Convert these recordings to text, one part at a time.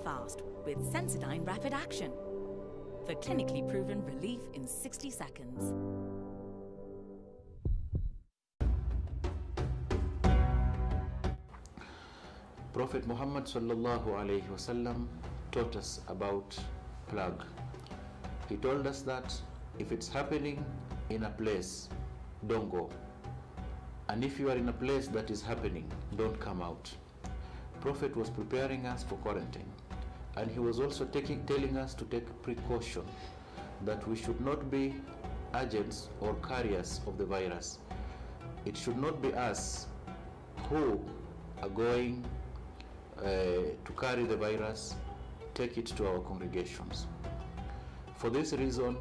fast with SENSODYNE Rapid Action for clinically proven relief in 60 seconds. Prophet Muhammad sallallahu alayhi wasallam taught us about plague. He told us that if it's happening in a place, don't go. And if you are in a place that is happening, don't come out. Prophet was preparing us for quarantine, and he was also telling us to take precaution that we should not be agents or carriers of the virus. It should not be us who are going to carry the virus, take it to our congregations. For this reason,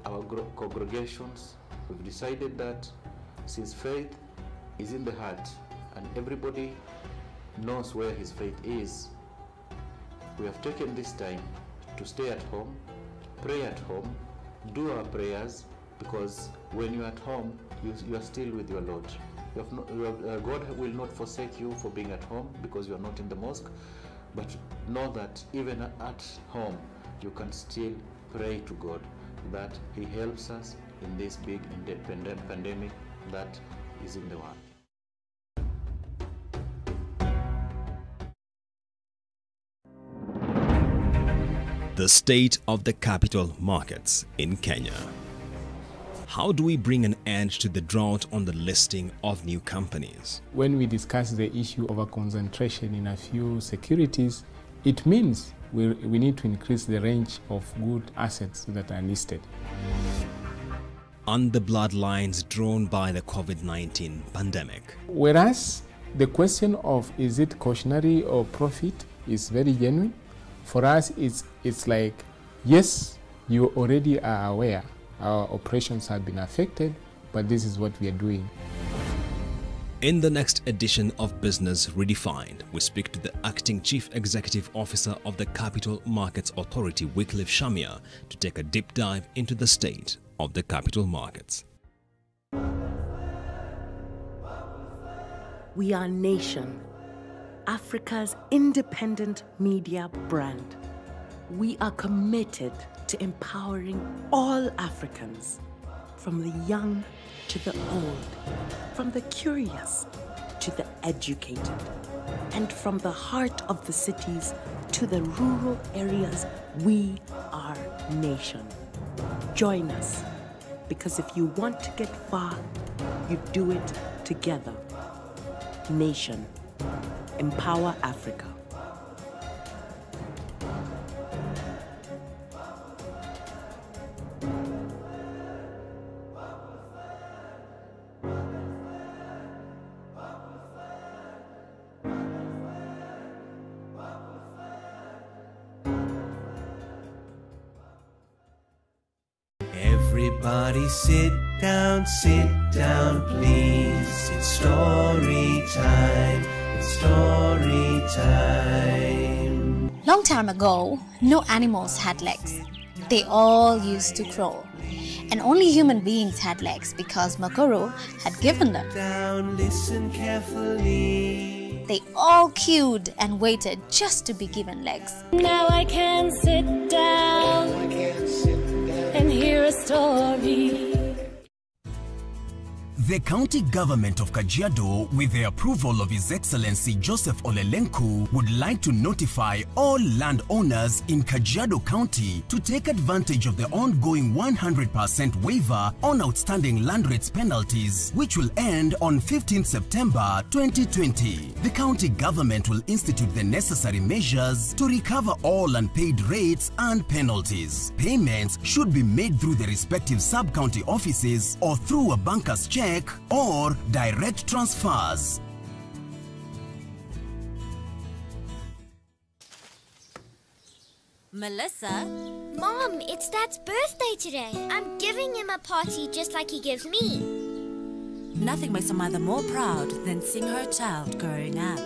our congregations, we've decided that since faith is in the heart and everybody knows where his faith is, we have taken this time to stay at home, pray at home, do our prayers, because when you're at home, you are still with your Lord. God will not forsake you for being at home because you are not in the mosque, but know that even at home, you can still pray to God that he helps us in this big pandemic that is in the world. The state of the capital markets in Kenya. How do we bring an end to the drought on the listing of new companies? When we discuss the issue of a concentration in a few securities, it means we need to increase the range of good assets that are listed. On the bloodlines drawn by the COVID-19 pandemic. Whereas the question of is it cautionary or profit is very genuine. For us, it's like, yes, you already are aware our operations have been affected, but this is what we are doing. In the next edition of Business Redefined, we speak to the Acting Chief Executive Officer of the Capital Markets Authority, Wycliffe Shamia, to take a deep dive into the state of the capital markets. We are Nation, Africa's independent media brand. We are committed to empowering all Africans, from the young to the old, from the curious to the educated, and from the heart of the cities to the rural areas. We are Nation. Join us, because if you want to get far, you do it together. Nation. Empower Africa. Everybody sit down, please. It's story time. Story time. Long time ago, no animals had legs. They all used to crawl. And only human beings had legs because Makoro had given them. Down, listen carefully. They all queued and waited just to be given legs. Now I can sit down and hear a story. The county government of Kajiado, with the approval of His Excellency Joseph Olelenku, would like to notify all landowners in Kajiado County to take advantage of the ongoing 100% waiver on outstanding land rates penalties, which will end on 15 September 2020. The county government will institute the necessary measures to recover all unpaid rates and penalties. Payments should be made through the respective sub-county offices or through a banker's check or direct transfers. Melissa? Mom, it's Dad's birthday today. I'm giving him a party just like he gives me. Nothing makes a mother more proud than seeing her child growing up.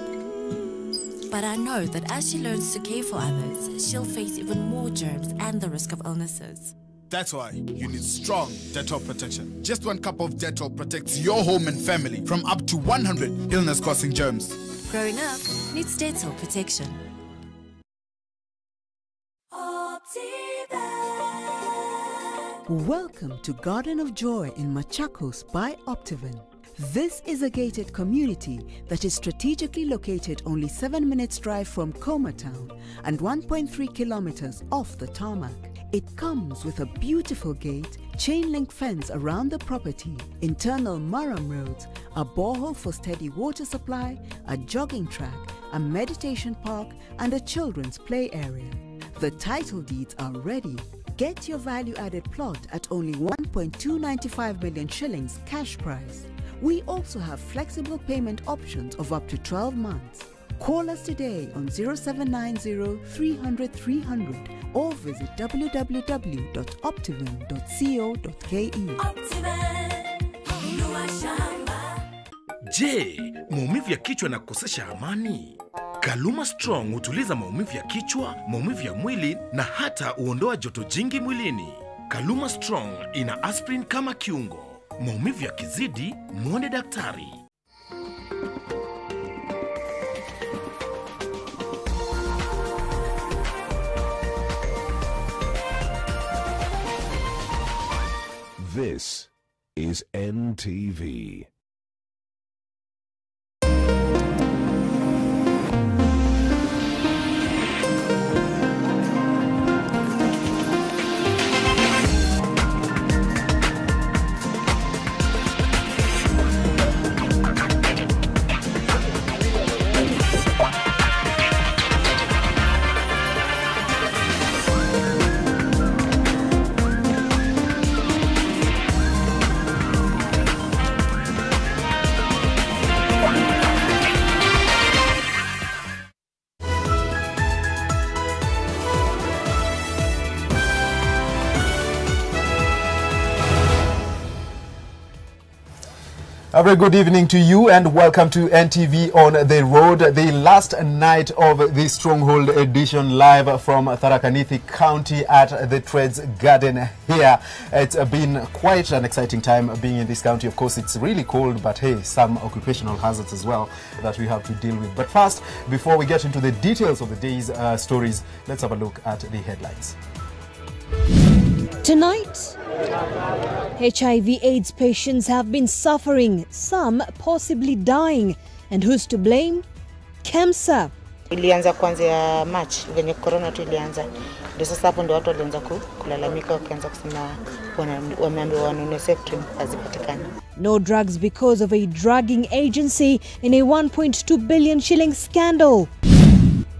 But I know that as she learns to care for others, she'll face even more germs and the risk of illnesses. That's why you need strong Dettol protection. Just 1 cup of Dettol protects your home and family from up to 100 illness-causing germs. Growing up needs Dettol protection. Welcome to Garden of Joy in Machakos by Optiven. This is a gated community that is strategically located only 7 minutes drive from Coma Town and 1.3 kilometers off the tarmac. It comes with a beautiful gate, chain link fence around the property, internal Maram roads, a borehole for steady water supply, a jogging track, a meditation park, and a children's play area. The title deeds are ready. Get your value-added plot at only 1.295 million shillings cash price. We also have flexible payment options of up to 12 months. Call us today on 0790 300 300 or visit www.optiven.co.ke. Je, maumivu ya kichwa na kukosesha amani? Kaluma Strong hutuliza maumivu ya kichwa, maumivu ya mwili na hata huondoa joto jingi mwilini. Kaluma Strong ina aspirin kama kiungo. Maumivu yakizidi, muone daktari. This is NTV. A very good evening to you and welcome to NTV on the road, the last night of the Stronghold edition live from Tharaka-Nithi County at the Trades Garden here. It's been quite an exciting time being in this county. Of course, it's really cold, but hey, some occupational hazards as well that we have to deal with. But first, before we get into the details of the day's stories, let's have a look at the headlines. Tonight, HIV/AIDS patients have been suffering, some possibly dying. And who's to blame? KEMSA. Ilianza kuanzia March venye corona tu ilianza. Ndio sasa hapo ndio watu walianza kulalamika wakaanza kusema wameambiwa wanunue Septrin hazipatikani. No drugs because of a drugging agency in a 1.2 billion shilling scandal.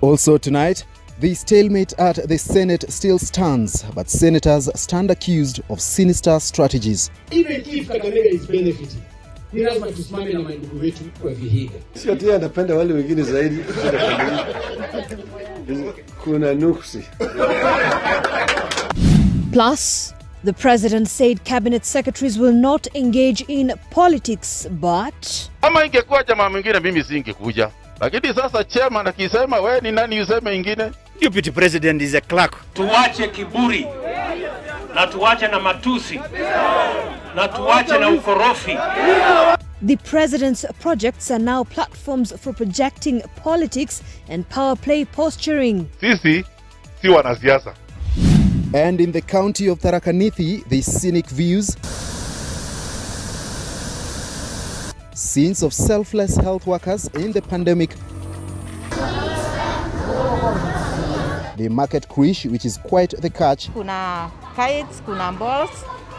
Also tonight, the stalemate at the Senate still stands, but senators stand accused of sinister strategies. Even if Kakamega is benefiting, ni lazima tusimame na mandugu wetu kwa Vihiga. Sio ati anapenda wale wengine zaidi. Kuna nuksi. Plus, the president said cabinet secretaries will not engage in politics, but kama ingekuwa jamaa mwingine mimi singekuja. Lakini sasa chairman akisema wewe ni nani useme ingine? Deputy President is a clerk. Tuwache kiburi na tuwache na matusi na tuwache na ukorofi. The president's projects are now platforms for projecting politics and power play posturing. Sisi si wanasiasa. And in the county of Tharaka-Nithi, the cynic views scenes of selfless health workers in the pandemic. The market cruise, which is quite the catch. Kuna kites, kuna balls,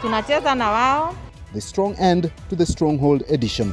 tunacheza na wao. The strong end to the Stronghold edition.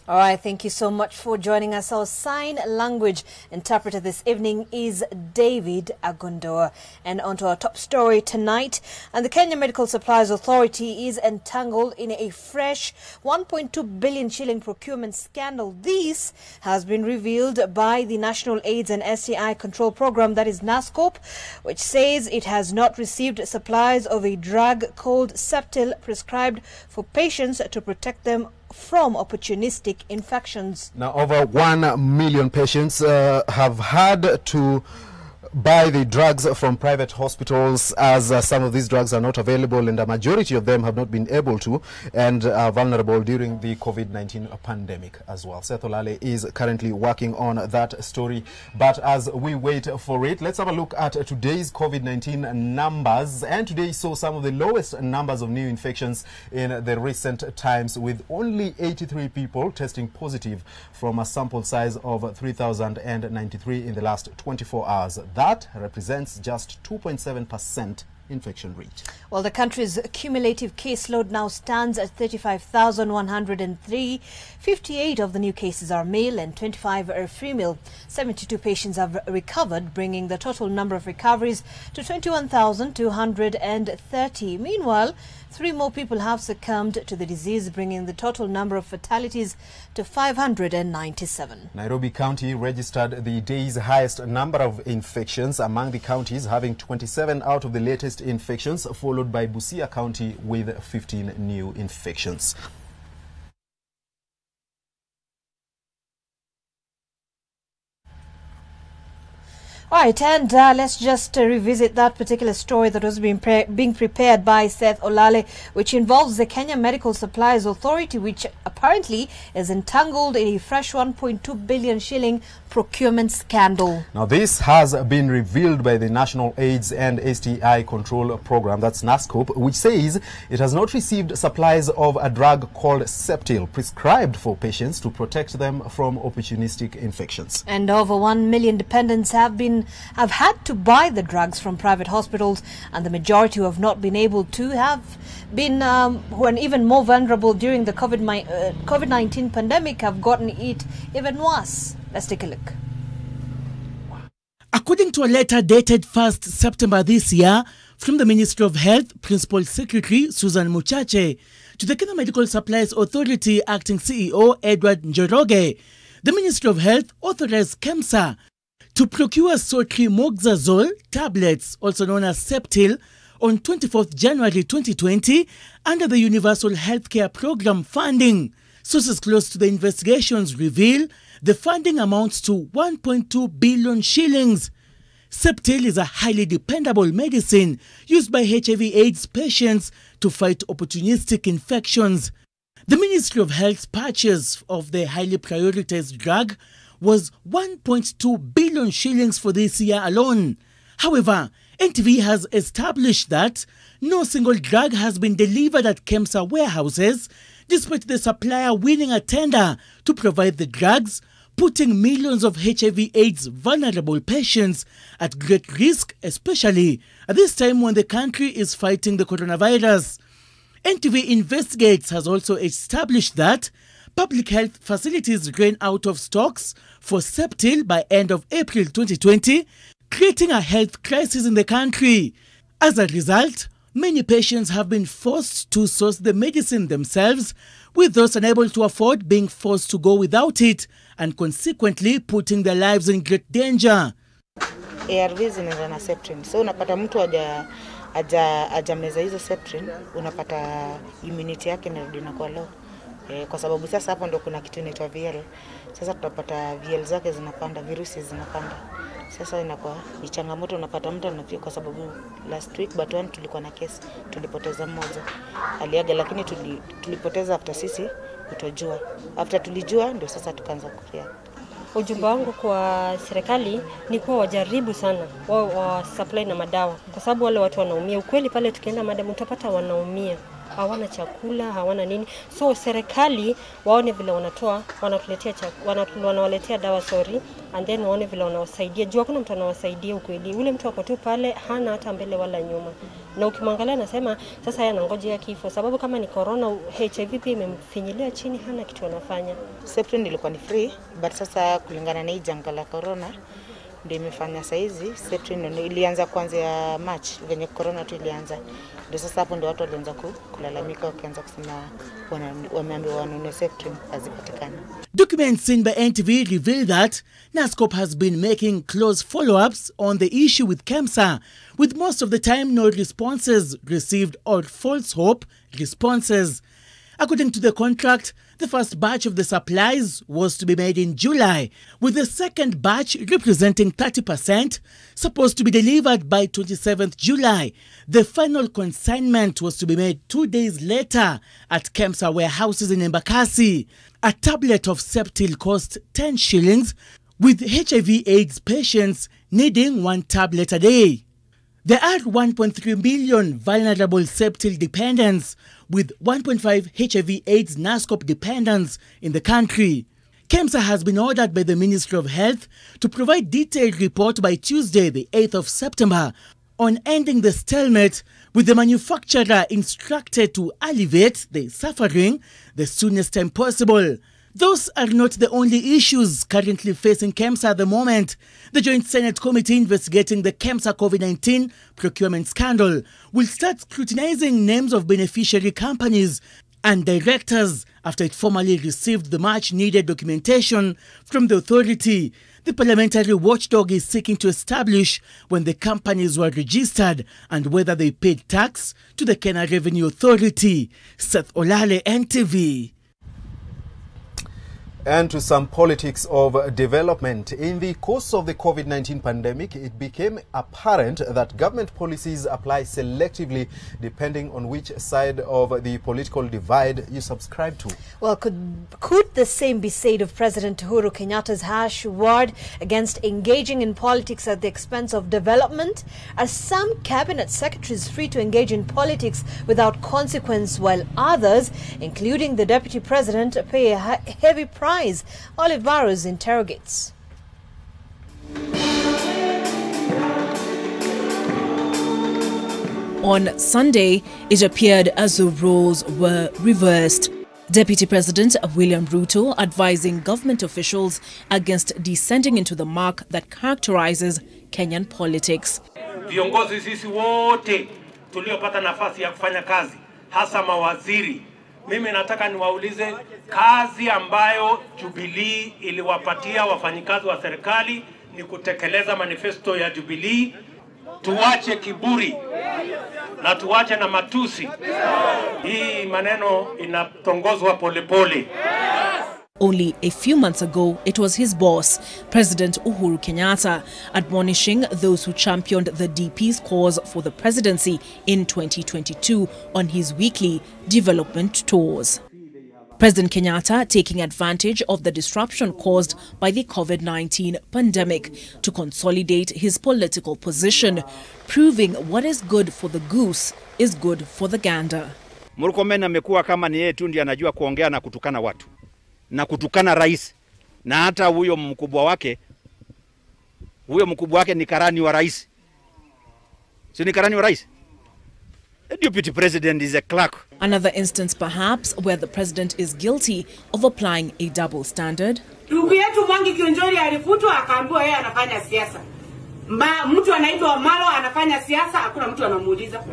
All right, thank you so much for joining us. Our sign language interpreter this evening is David Agondoa. And on to our top story tonight. And the Kenya Medical Supplies Authority is entangled in a fresh 1.2 billion shilling procurement scandal. This has been revealed by the National AIDS and STI Control Program, that is NASCOP, which says it has not received supplies of a drug called Septil prescribed for patients to protect them from opportunistic infections. Now, over 1 million patients have had to buy the drugs from private hospitals, as some of these drugs are not available and a majority of them have not been able to, and are vulnerable during the COVID-19 pandemic as well. Seth Olale is currently working on that story. But as we wait for it, let's have a look at today's COVID-19 numbers. And today saw some of the lowest numbers of new infections in the recent times, with only 83 people testing positive from a sample size of 3,093 in the last 24 hours. That represents just 2.7% infection rate. Well, the country's cumulative caseload now stands at 35,103. 58 of the new cases are male and 25 are female. 72 patients have recovered, bringing the total number of recoveries to 21,230. Meanwhile, 3 more people have succumbed to the disease, bringing the total number of fatalities to 597. Nairobi County registered the day's highest number of infections among the counties, having 27 out of the latest infections, followed by Busia County with 15 new infections. All right, and let's just revisit that particular story that was being prepared by Seth Olale, which involves the Kenya Medical Supplies Authority, which apparently is entangled in a fresh 1.2 billion shilling procurement scandal. Now, this has been revealed by the National AIDS and STI Control Program, that's NASCOP, which says it has not received supplies of a drug called Septil, prescribed for patients to protect them from opportunistic infections. And over 1 million dependents have had to buy the drugs from private hospitals, and the majority who have not been able to have been who are even more vulnerable during the COVID-19 pandemic have gotten it even worse. Let's take a look. According to a letter dated 1st September this year from the Ministry of Health, Principal Secretary Susan Muchache, to the Kenya Medical Supplies Authority Acting CEO Edward Njoroge, the Ministry of Health authorized KEMSA to procure Sotrimogzazole tablets, also known as Septil, on 24th January 2020 under the Universal Healthcare Program funding. Sources close to the investigations reveal the funding amounts to 1.2 billion shillings. Septil is a highly dependable medicine used by HIV/AIDS patients to fight opportunistic infections. The Ministry of Health's purchase of the highly prioritized drug was 1.2 billion shillings for this year alone. However, NTV has established that no single drug has been delivered at KEMSA warehouses, despite the supplier winning a tender to provide the drugs, putting millions of HIV/AIDS vulnerable patients at great risk, especially at this time when the country is fighting the coronavirus. NTV Investigates has also established that public health facilities ran out of stocks for Septil by end of April 2020, creating a health crisis in the country. As a result, many patients have been forced to source the medicine themselves, with those unable to afford being forced to go without it and consequently putting their lives in great danger. ARVs zinaenda na Septrin. So unapata mtu hajameza hizo Septrin, unapata immunity yake inarudi na kwa low. Kwa sababu sasa hapo ndo kuna kitu inaitwa VL. Sasa tutapata VL zake zinapanda, virusi zinapanda. Sasa inakuwa ni changamoto, unapata mtu anafia, kwa sababu last week but one tulikuwa na kesi, tulipoteza mmoja. Aliaga, lakini tulipoteza after sisi kutojua. After tulijua ndio sasa tukaanza kufia. Ujumbe wangu kwa serikali ni kuwa wajaribu sana wa supply na madawa, kwa sababu wale watu wanaumia. Ukweli pale tukienda madam utapata wanaumia, hawana chakula, hawana nini. So serikali waone vile wanatoa, wanatuletea wanawaletea dawa and then waone vile wanawasaidia. Jua kuna mtu anawasaidia ukweli. Ule mtu wako tu pale hana hata mbele wala nyuma. Na ukimwangalia anasema sasa yeye anangojea kifo, sababu kama ni corona, HIV pia imemfinyilia chini, hana kitu anafanya. Septrin ilikuwa ni free, but sasa kulingana na hii janga la corona ndio imefanya saizi. Septrin ilianza kuanzia March venye corona tu ilianza. Ndio sasa hapo ndio watu walianza kulalamika, wakaanza kusema wameambiwa wanunue Septrin, hazipatikani. Documents seen by NTV reveal that NASCOP has been making close follow-ups on the issue with KEMSA, with most of the time no responses received or false hope responses. According to the contract, the first batch of the supplies was to be made in July, with the second batch, representing 30%, supposed to be delivered by 27th July. The final consignment was to be made 2 days later at KEMSA warehouses in Embakasi. A tablet of Septil cost 10 shillings, with HIV/AIDS patients needing 1 tablet a day. There are 1.3 million vulnerable Septil dependents, with 1.5 HIV/AIDS NASCOP dependents in the country. KEMSA has been ordered by the Ministry of Health to provide detailed report by Tuesday, the 8th of September, on ending the stalemate, with the manufacturer instructed to alleviate the suffering the soonest time possible. Those are not the only issues currently facing KEMSA at the moment. The Joint Senate Committee investigating the KEMSA COVID-19 procurement scandal will start scrutinizing names of beneficiary companies and directors after it formally received the much-needed documentation from the authority. The parliamentary watchdog is seeking to establish when the companies were registered and whether they paid tax to the Kenya Revenue Authority. Seth Olale, NTV. And to some politics of development. In the course of the COVID-19 pandemic, it became apparent that government policies apply selectively depending on which side of the political divide you subscribe to. Well, could the same be said of President Uhuru Kenyatta's harsh word against engaging in politics at the expense of development? Are some cabinet secretaries free to engage in politics without consequence, while others, including the deputy president, pay a heavy price? Olive Barrows interrogates. On Sunday, it appeared as though roles were reversed. Deputy President William Ruto advising government officials against descending into the mark that characterizes Kenyan politics. Viongozi sisi wote tuliopata nafasi ya kufanya kazi, hasa mawaziri, mimi nataka niwaulize kazi ambayo Jubilee iliwapatia wafanyikazi wa serikali ni kutekeleza manifesto ya Jubilee. Tuwache kiburi na tuwache na matusi. Hii maneno inatongozwa polepole. Only a few months ago, it was his boss, President Uhuru Kenyatta, admonishing those who championed the DP's cause for the presidency in 2022 on his weekly development tours. President Kenyatta taking advantage of the disruption caused by the COVID-19 pandemic to consolidate his political position, proving what is good for the goose is good for the gander. Murkomen amekuwa kama ni yeye tu ndiye anajua kuongea na kutukana watu na kutukana rais, na hata huyo mkubwa wake ni karani wa rais. Si ni karani wa rais? The deputy president is a clerk. Another instance perhaps where the president is guilty of applying a double standard. Ndugu yetu Mwangi Kionjori alifutwa akaambiwa yeye anafanya siasa. Mtu anaitwa Malo anafanya siasa, hakuna mtu anamuuliza.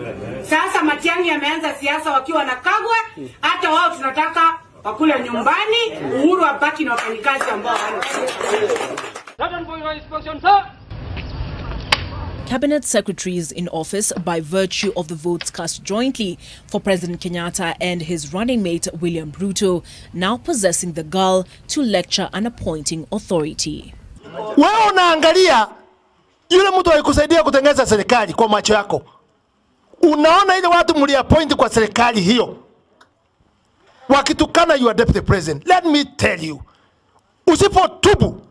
Sasa Matiang'i ameanza siasa wakiwa na Kagwe, hata wao tunataka wakule nyumbani, Uhuru abaki na wafanyikazi ambao wana. Cabinet secretaries in office by virtue of the votes cast jointly for President Kenyatta and his running mate William Ruto now possessing the gall to lecture an appointing authority. Wewe unaangalia yule mtu alikusaidia kutengeneza serikali kwa macho yako. Unaona ile watu mliappoint kwa serikali hiyo wakitukana your deputy president. Let me tell you, usipotubu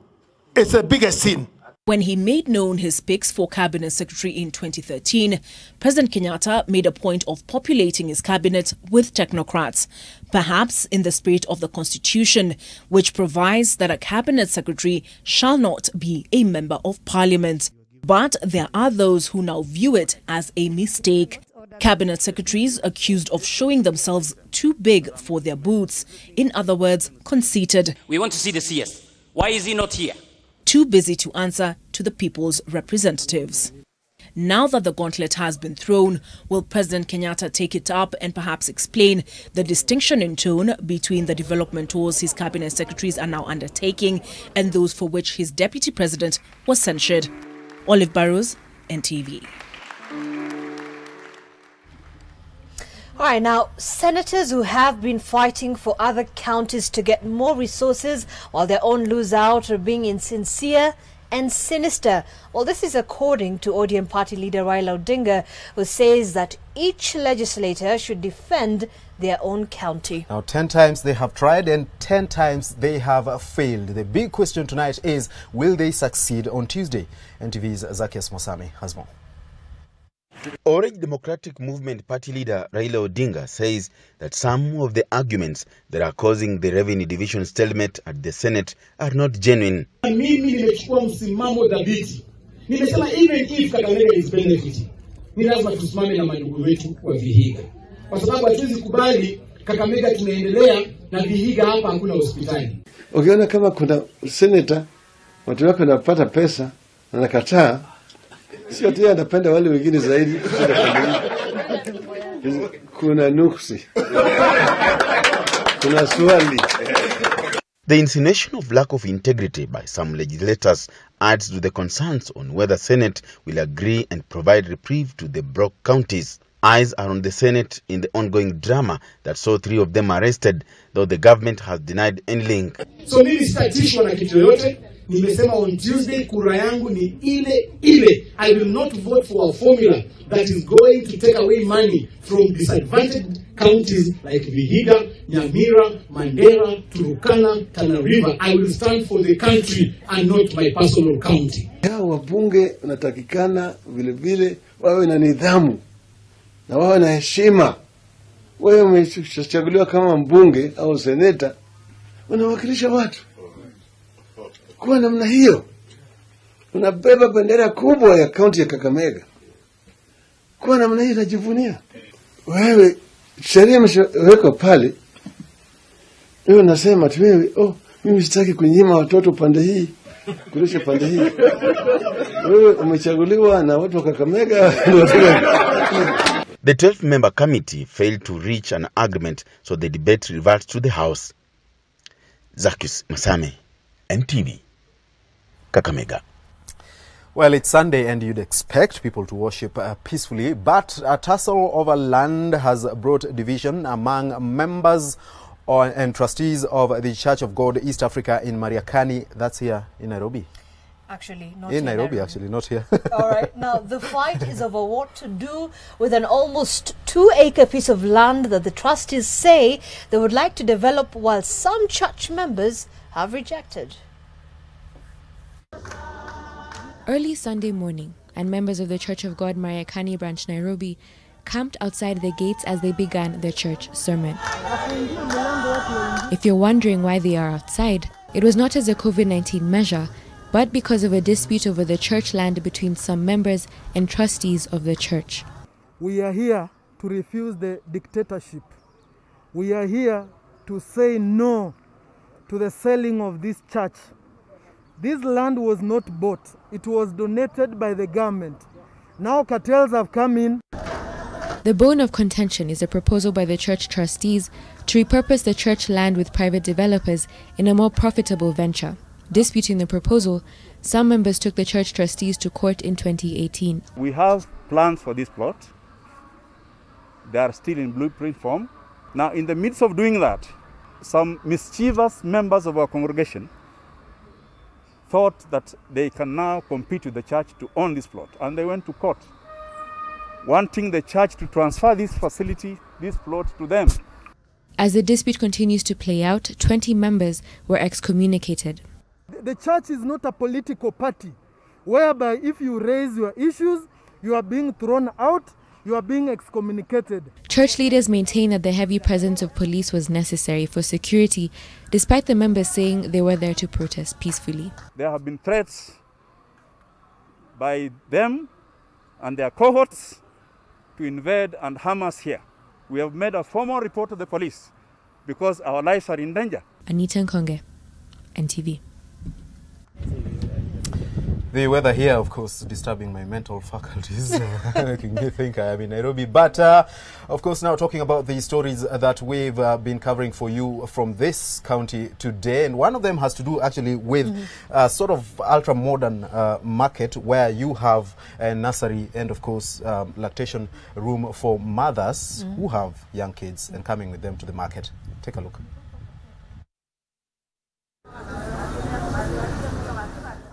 it's the biggest sin. When he made known his picks for cabinet secretary in 2013, President Kenyatta made a point of populating his cabinet with technocrats, perhaps in the spirit of the constitution, which provides that a cabinet secretary shall not be a member of parliament. But there are those who now view it as a mistake. Cabinet secretaries accused of showing themselves too big for their boots. In other words, conceited. We want to see the CS. Why is he not here? Too busy to answer to the people's representatives. Now that the gauntlet has been thrown, will President Kenyatta take it up and perhaps explain the distinction in tone between the development tours his cabinet secretaries are now undertaking and those for which his deputy president was censured? Olive Barrows, NTV. All right, now, senators who have been fighting for other counties to get more resources while their own lose out are being insincere and sinister. Well, this is according to ODM party leader Raila Odinga, who says that each legislator should defend their own county. Now, 10 times they have tried and 10 times they have failed. The big question tonight is, will they succeed on Tuesday? NTV's Zacchaeus Mosami has more. Orange Democratic Movement party leader Raila Odinga says that some of the arguments that are causing the revenue division stalemate at the Senate are not genuine. Mimi nimechukua msimamo dhabiti. Nimesema even if Kakamega is benefiting, ni lazima tusimame na mandugu wetu wa Vihiga. Kwa sababu hatuwezi kubali Kakamega tunaendelea na Vihiga hapa hakuna hospitali. Ukiona kama kuna senator watu wako wanapata pesa na nakataa, sio ati anapenda wale wengine zaidi. Kuna nuksi. Kuna swali. The insinuation of lack of integrity by some legislators adds to the concerns on whether Senate will agree and provide reprieve to the broke counties. Eyes are on the Senate in the ongoing drama that saw 3 of them arrested, though the government has denied any link. So mimi sitatishwa na kitu yoyote. Nimesema on Tuesday kura yangu ni ile. I will not vote for a formula that is going to take away money from disadvantaged counties like Vihiga, Nyamira, Mandera, Turukana, Tana River. I will stand for the country and not my personal county. Hao wabunge wanatakikana vile vile wawe na nidhamu na wawe na heshima. Wewe umechaguliwa kama mbunge au seneta, unawakilisha watu. Kwa namna hiyo unabeba bendera kubwa ya kaunti ya Kakamega. Kwa namna hiyo unajivunia. Wewe sheria imewekwa pale. Wewe unasema tu wewe, mimi sitaki kunyima watoto pande hii, kulisha pande hii. Wewe umechaguliwa na watu wa Kakamega. The 12-member committee failed to reach an agreement, so the debate reverts to the House. Zacchaeus Masame, NTV, Kakamega. Well, it's Sunday and you'd expect people to worship peacefully, but a tussle over land has brought division among members and trustees of the Church of God East Africa in Mariakani. That's here in Nairobi. Actually, not in Nairobi, actually, not here. All right. Now, the fight is over what to do with an almost 2-acre piece of land that the trustees say they would like to develop, while some church members have rejected. Early Sunday morning, and members of the Church of God Mariakani branch Nairobi camped outside the gates as they began their church sermon. If you're wondering why they are outside, it was not as a COVID-19 measure, but because of a dispute over the church land between some members and trustees of the church. We are here to refuse the dictatorship. We are here to say no to the selling of this church. This land was not bought. It was donated by the government. Now cartels have come in. The bone of contention is a proposal by the church trustees to repurpose the church land with private developers in a more profitable venture. Disputing the proposal, some members took the church trustees to court in 2018. We have plans for this plot. They are still in blueprint form. Now, in the midst of doing that, some mischievous members of our congregation thought that they can now compete with the church to own this plot, and they went to court, wanting the church to transfer this facility, this plot, to them. As the dispute continues to play out, 20 members were excommunicated. The church is not a political party, whereby if you raise your issues, you are being thrown out, you are being excommunicated. Church leaders maintain that the heavy presence of police was necessary for security, despite the members saying they were there to protest peacefully. There have been threats by them and their cohorts to invade and harm us here. We have made a formal report to the police because our lives are in danger. Anita Nkonge, NTV. The weather here, of course, disturbing my mental faculties, making me think I am in Nairobi. But, of course, now talking about the stories that we've been covering for you from this county today. And one of them has to do actually with a sort of ultra-modern market where you have a nursery and, of course, lactation room for mothers who have young kids and coming with them to the market. Take a look.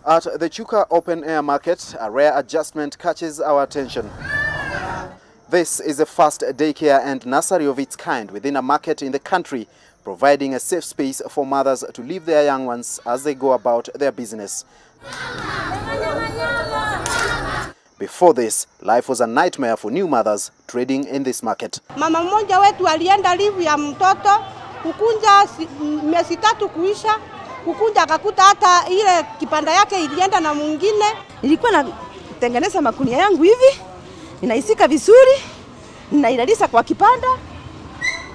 At the Chuka Open Air Market, a rare adjustment catches our attention. This is the first daycare and nursery of its kind within a market in the country, providing a safe space for mothers to leave their young ones as they go about their business. Before this, life was a nightmare for new mothers trading in this market. Mama mmoja wetu alienda live ya mtoto, kukunja miezi 3 kuisha. Kukunja akakuta hata ile kipanda yake ilienda na mwingine. Nilikuwa natengeneza makunia yangu hivi, ninaisika vizuri, ninailalisha kwa kipanda,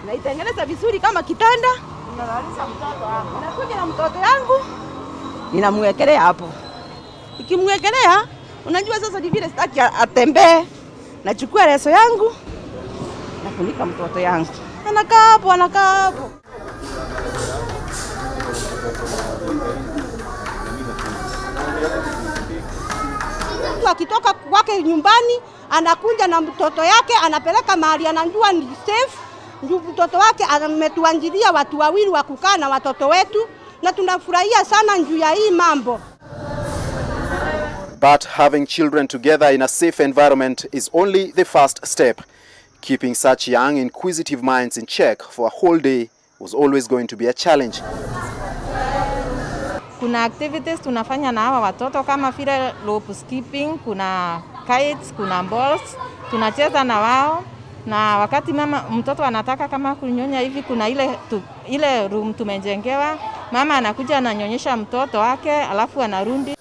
naitengeneza vizuri kama kitanda, ninalalisha mtoto hapo. Nakuja na mtoto yangu, ninamwekelea hapo. Nikimwekelea, unajua sasa ni vile sitaki atembee. Nachukua leso yangu, nafunika mtoto yangu. Anakaa hapo, anakaa hapo. Akitoka kwake nyumbani anakuja na mtoto yake anapeleka mahali anajua ni safe. Ndio mtoto wake ametuanjilia watu wawili wa kukaa na watoto wetu na tunafurahia sana juu ya hii mambo. But having children together in a safe environment is only the first step. Keeping such young, inquisitive minds in check for a whole day was always going to be a challenge. Kuna activities tunafanya na hawa watoto kama vile rope skipping, kuna kites, kuna balls, tunacheza na wao. Na wakati mtoto anataka kama kunyonya hivi, kuna ile room tumejengewa, mama anakuja ananyonyesha mtoto wake alafu anarudi.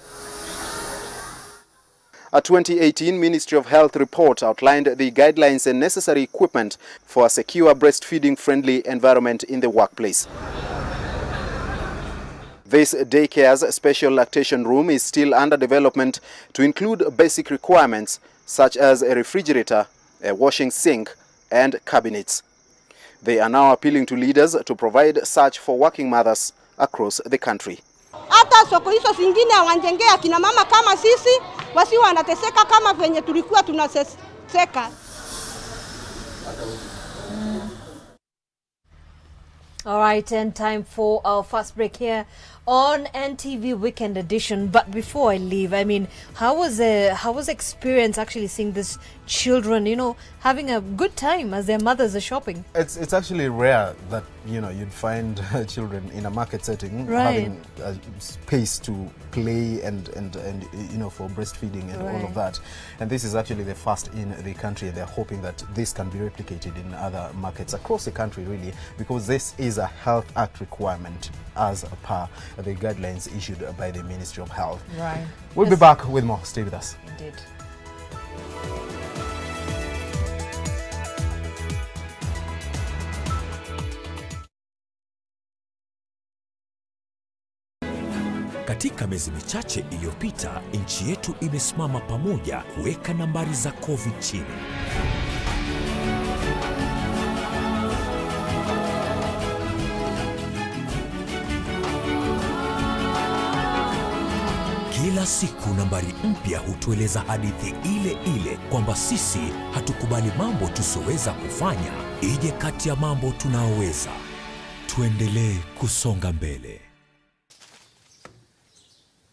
A 2018 Ministry of Health report outlined the guidelines and necessary equipment for a secure breastfeeding-friendly environment in the workplace. This daycare's special lactation room is still under development to include basic requirements such as a refrigerator, a washing sink, and cabinets. They are now appealing to leaders to provide such for working mothers across the country. Hata soko hizo zingine wanjengea kina mama kama sisi, wasi wanateseka kama venye tulikuwa tunateseka. All right, and time for our first break here on NTV Weekend Edition. But before I leave, I mean, how was experience actually seeing these children, you know, having a good time as their mothers are shopping? It's actually rare that, you know, you'd find children in a market setting having a space to play and you know, for breastfeeding and all of that. And this is actually the first in the country. They're hoping that this can be replicated in other markets across the country, really, because this is a Health Act requirement as per the guidelines issued by the Ministry of Health. Right. We'll be back with more. Stay with us. Indeed. Katika miezi michache iliyopita, nchi yetu imesimama pamoja kuweka nambari za COVID chini. Kila siku nambari mpya hutueleza hadithi ile ile kwamba sisi hatukubali mambo tusoweza kufanya ije kati ya mambo tunaoweza. Tuendelee kusonga mbele.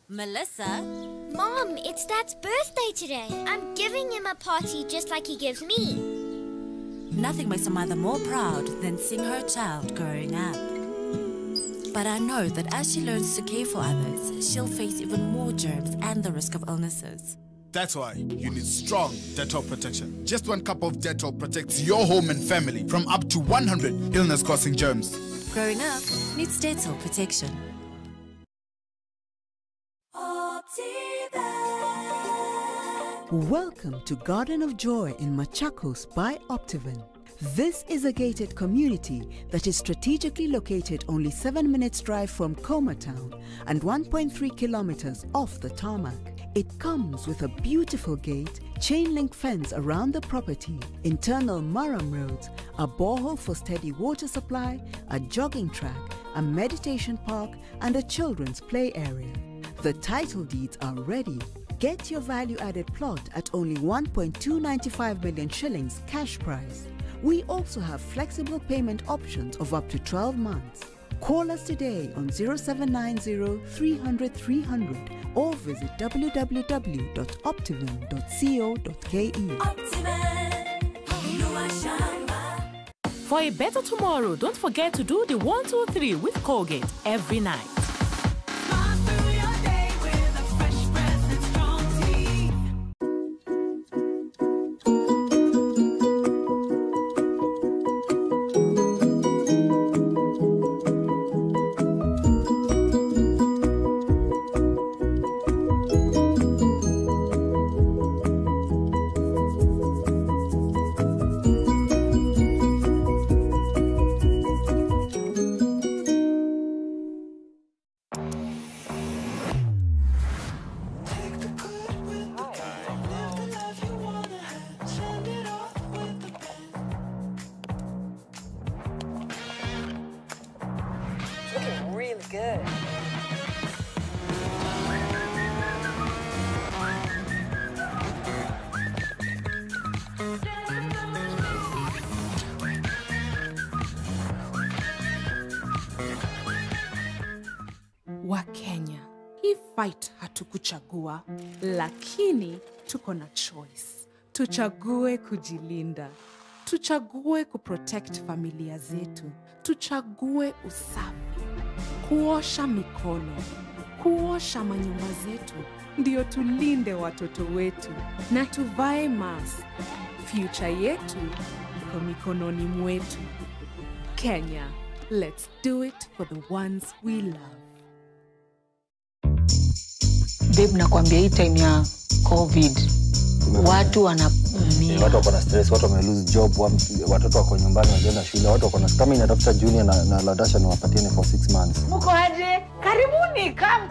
Melissa? Mom, it's Dad's birthday today. I'm giving him a party just like he gives me. Nothing makes a mother more proud than seeing her child growing up. But I know that as she learns to care for others, she'll face even more germs and the risk of illnesses. That's why you need strong Dettol protection. Just 1 cup of Dettol protects your home and family from up to 100 illness-causing germs. Growing up needs Dettol protection. Welcome to Garden of Joy in Machakos by Optiven. This is a gated community that is strategically located only 7 minutes drive from Coma Town and 1.3 kilometers off the tarmac. It comes with a beautiful gate, chain link fence around the property, internal murram roads, a borehole for steady water supply, a jogging track, a meditation park, and a children's play area. The title deeds are ready. Get your value-added plot at only 1.295 million shillings cash price. We also have flexible payment options of up to 12 months. Call us today on 0790 300 300 or visit www.optiven.co.ke. For a better tomorrow, don't forget to do the 1, 2, 3 with Colgate every night. Wakenya, hii fight hatukuchagua, lakini tuko na choice. Tuchague kujilinda. Tuchague kuprotect familia zetu. Tuchague usafi. Kuosha mikono. Kuosha manyumba zetu. Ndio tulinde watoto wetu. Na tuvae mask. Future yetu iko mikononi mwetu. Kenya, let's do it for the ones we love. Babe, nakwambia hii time ya COVID watu wanaumia. Watu wako na stress, watu wame lose job, watoto wako nyumbani wanaenda shule, watu wako na kama inatafuta junior na ladasha ni wapatiane for 6 months. Mko aje? Karibuni, come.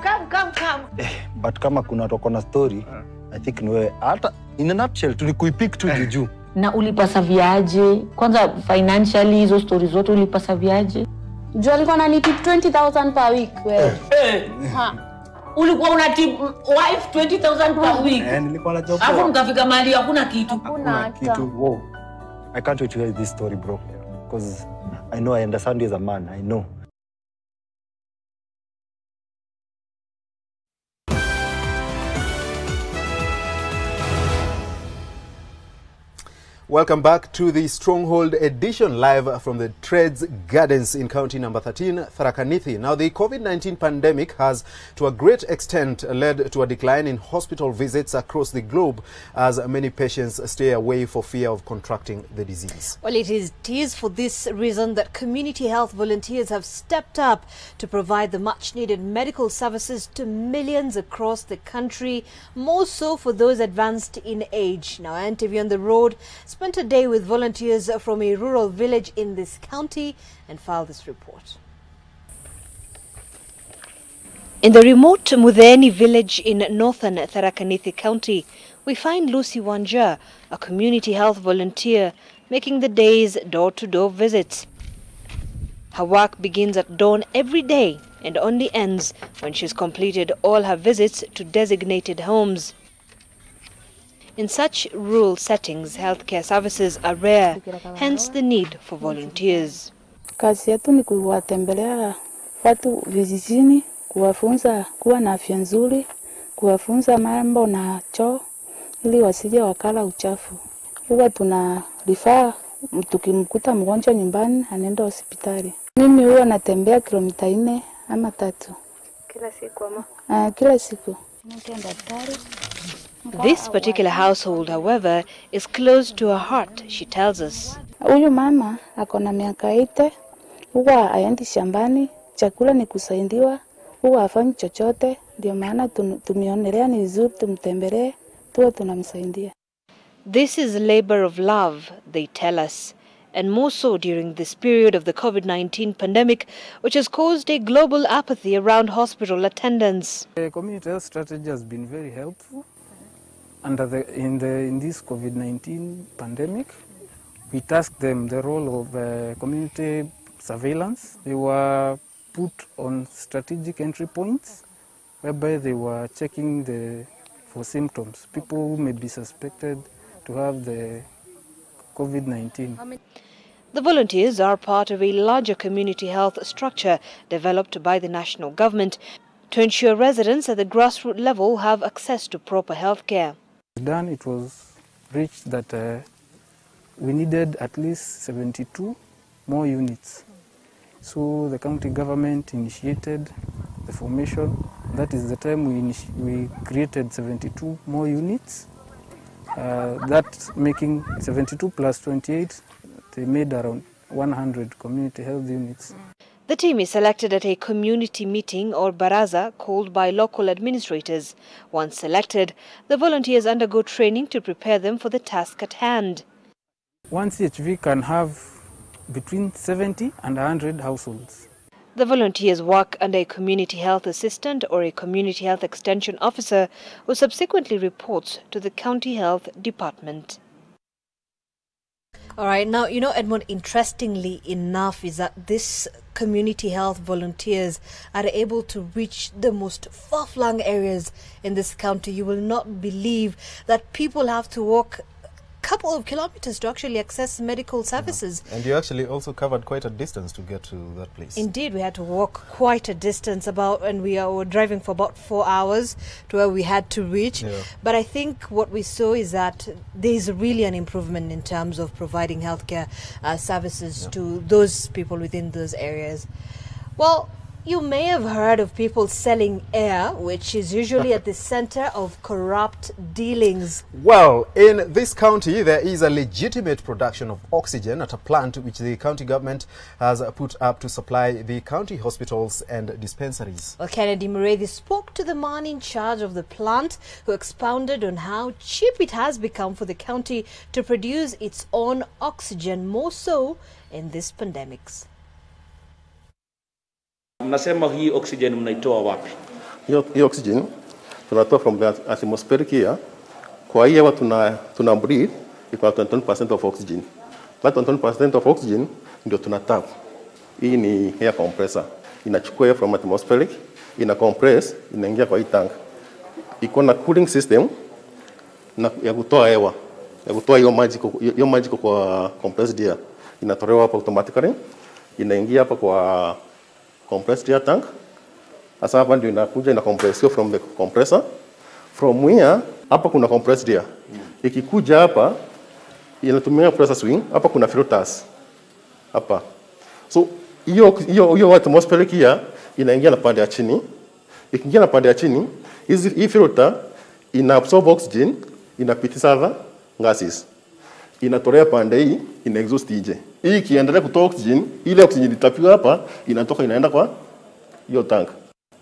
But kama kuna watu wako na story, I think ni wewe. Hata in a nutshell tulikuipick tu juju. Na ulipasa viaje? Kwanza financially hizo stories zote ulipasa viaje? Jua alikuwa ananitip 20,000 per week wewe. Ha. Ulikuwa unatip wife 20,000 per week. Nilikuwa na job. Hapo mkafika mahali hakuna kitu. Hakuna kitu. Wow. I can't wait to hear this story, bro. Because I know I understand you as a man. I know. Welcome back to the Stronghold edition, live from the Trades Gardens in County Number 13, Tharaka Nithi. Now, the COVID-19 pandemic has, to a great extent, led to a decline in hospital visits across the globe as many patients stay away for fear of contracting the disease. Well, it is for this reason that community health volunteers have stepped up to provide the much-needed medical services to millions across the country, more so for those advanced in age. Now, NTV on the road spent a day with volunteers from a rural village in this county and filed this report. In the remote Mudheni village in northern Tharaka Nithi County, we find Lucy Wanja, a community health volunteer, making the day's door-to-door visits. Her work begins at dawn every day and only ends when she's completed all her visits to designated homes. In such rural settings, healthcare services are rare, hence the need for volunteers. Kazi yetu ni kuwatembelea watu vijijini, kuwafunza kuwa na afya nzuri, kuwafunza mambo na choo ili wasije wakala uchafu. Huwa tunarifaa tukimkuta mgonjwa nyumbani anaenda hospitali. Mimi huwa natembea kilomita 4 ama 3 kila siku ama? Kila siku. This particular household, however, is close to her heart, she tells us. Huyu mama ako na miaka 8, huwa aendi shambani, chakula ni kusaidiwa, huwa hafanyi chochote, ndio maana tumeonelea ni vizuri tumtembelee, tuwe tunamsaidia. This is labor of love, they tell us, and more so during this period of the COVID-19 pandemic, which has caused a global apathy around hospital attendance. The community health strategy has been very helpful. In this COVID-19 pandemic, we tasked them the role of community surveillance. They were put on strategic entry points, whereby they were checking for symptoms, people who may be suspected to have the COVID-19. The volunteers are part of a larger community health structure developed by the national government to ensure residents at the grassroots level have access to proper health care. Then it was reached that we needed at least 72 more units. So the county government initiated the formation. That is the time we created 72 more units. That making 72 plus 28, they made around 100 community health units. The team is selected at a community meeting or baraza called by local administrators. Once selected, the volunteers undergo training to prepare them for the task at hand. One CHV can have between 70 and 100 households. The volunteers work under a community health assistant or a community health extension officer who subsequently reports to the county health department. All right, now, Edmond, interestingly enough is that this community health volunteers are able to reach the most far-flung areas in this county. You will not believe that people have to walk couple of kilometers to actually access medical services. And you actually also covered quite a distance to get to that place. Indeed, we had to walk quite a distance and we were driving for about 4 hours to where we had to reach. Yeah. But I think what we saw is that there is really an improvement in terms of providing healthcare services to those people within those areas. Well, you may have heard of people selling air, which is usually at the center of corrupt dealings. Well, in this county, there is a legitimate production of oxygen at a plant which the county government has put up to supply the county hospitals and dispensaries. Well, Kennedy Muredi spoke to the man in charge of the plant, who expounded on how cheap it has become for the county to produce its own oxygen, more so in these pandemics. Mnasema hii oxygen mnaitoa wapi? Hii oxygen tunatoa from the atmospheric air. Kwa hiyo tuna breathe iko 20% of oxygen. That 20% of oxygen ndio tunatap. Hii ni air compressor. Inachukua air from atmospheric, ina compress, inaingia kwa hii tank. Iko na cooling system na ya kutoa hewa. Ya kutoa hiyo maji kwa compressed air. Inatolewa hapa automatically. Inaingia hapa kwa compressed air tank. Sasa hapa ndio inakuja ina compressio from the compressor. From here hapa kuna compressed air. Ikikuja hapa inatumia pressure swing. Hapa kuna filters. Hapa. So hiyo atmospheric air inaingia na pande ya chini. Ikiingia na pande ya chini, hii filter ina absorb oxygen, inapitisha gases. Inatolea pande hii, ina exhaust nje. Hii ikiendelea kutoa oxygen, ile oxygen itapiwa hapa, inatoka inaenda kwa hiyo tank.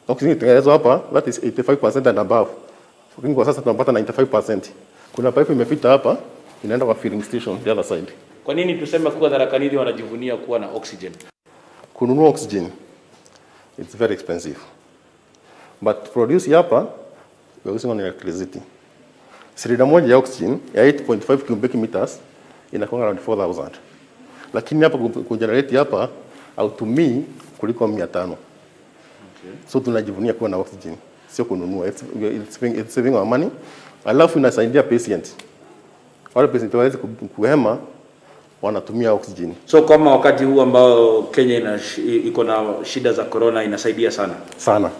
Oxygen itengenezwa hapa, that is 85% and above. Kwa sasa tunapata 95%. Kuna pipe imepita hapa, inaenda kwa filling station the other side. Kwa nini tuseme kuwa Tharaka Nithi wanajivunia kuwa na oxygen? Kununua oxygen, it's very expensive. But to produce hapa, we're using on electricity. Silida moja ya oxygen ya 8.5 cubic meters inakuwa around 4,000. Lakini hapa kujenerate hapa hautumii kuliko 500. Okay. So tunajivunia kuwa na oxygen, sio kununua. It's saving our money. Alafu inasaidia patient. Wale patient waweze kuhema wanatumia oxygen. So kama wakati huu ambao Kenya iko na shida za corona inasaidia sana. Sana.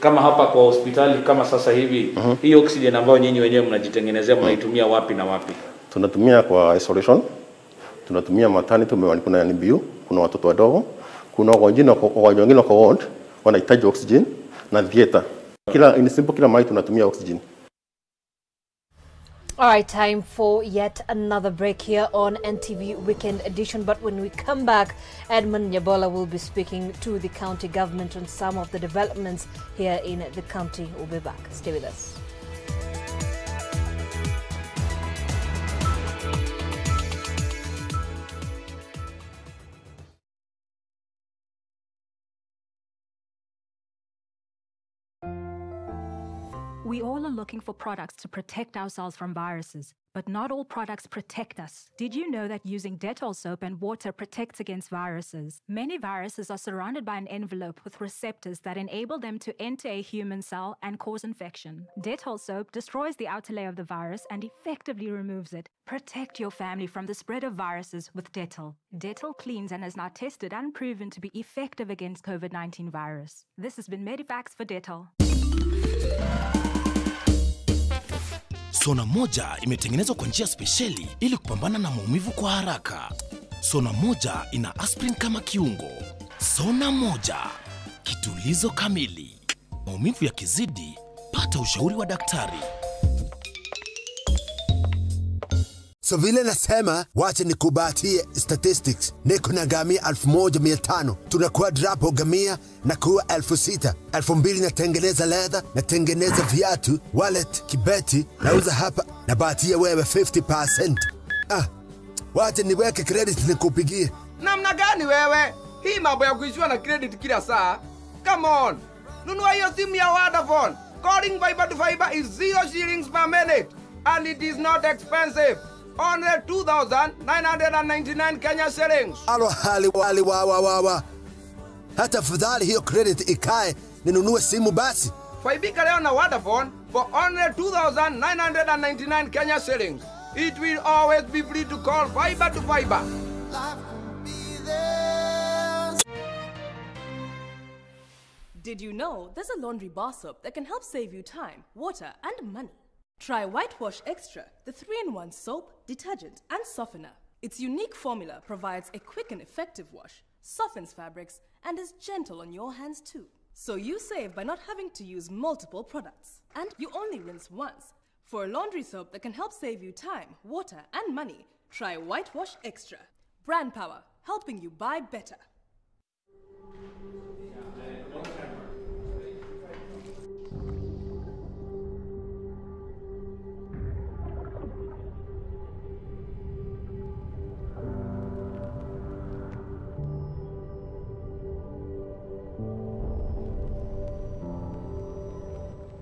Kama hapa kwa hospitali kama sasa hivi, hii oxygen ambayo nyinyi wenyewe mnajitengenezea mnaitumia wapi na wapi? Tunatumia kwa isolation. Tunatumia maternity, kuna NBU, kuna watoto wadogo, kuna wagonjwa wengine kwa ward wanahitaji oxygen na theater. Kila mahali tunatumia oxygen. All right, time for yet another break here on NTV Weekend Edition. But when we come back, Edmond Nyabola will be speaking to the county government on some of the developments here in the county. We'll be back. Stay with us. We all are looking for products to protect ourselves from viruses, but not all products protect us. Did you know that using Dettol soap and water protects against viruses? Many viruses are surrounded by an envelope with receptors that enable them to enter a human cell and cause infection. Dettol soap destroys the outer layer of the virus and effectively removes it. Protect your family from the spread of viruses with Dettol. Dettol cleans and is now tested and proven to be effective against COVID-19 virus. This has been Medivax for Dettol. Sona moja imetengenezwa kwa njia spesheli ili kupambana na maumivu kwa haraka. Sona moja ina aspirin kama kiungo. Sona moja, kitulizo kamili. Maumivu yakizidi, pata ushauri wa daktari. So vile nasema, wacha nikubatie statistics. Niko na gamia 1,500. Tunakuwa drapo gamia na kuwa 6,000. 2,000 natengeneza leather, natengeneza viatu, wallet, kibeti, nauza hapa, nabatia wewe 50%. Wacha niweke credit nikupigie. Namna gani wewe? Hii mambo ya kuishiwa na credit kila saa? Come on. Nunua hiyo simu ya Vodafone. Calling fiber to fiber is 0 shillings per minute. And it is not expensive. Only 2,999 Kenya shillings. Hali wa. Hata fadhali hiyo credit ikae ninunue simu basi. Faibika leo na Vodafone for only 2,999 Kenya shillings. It will always be free to call fiber to fiber. Did you know there's a laundry bar soap that can help save you time, water, and money? Try Whitewash Extra, the 3-in-1 soap, detergent, and softener. Its unique formula provides a quick and effective wash, softens fabrics, and is gentle on your hands too. So you save by not having to use multiple products. And you only rinse once. For a laundry soap that can help save you time, water, and money, try Whitewash Extra. Brand power, helping you buy better.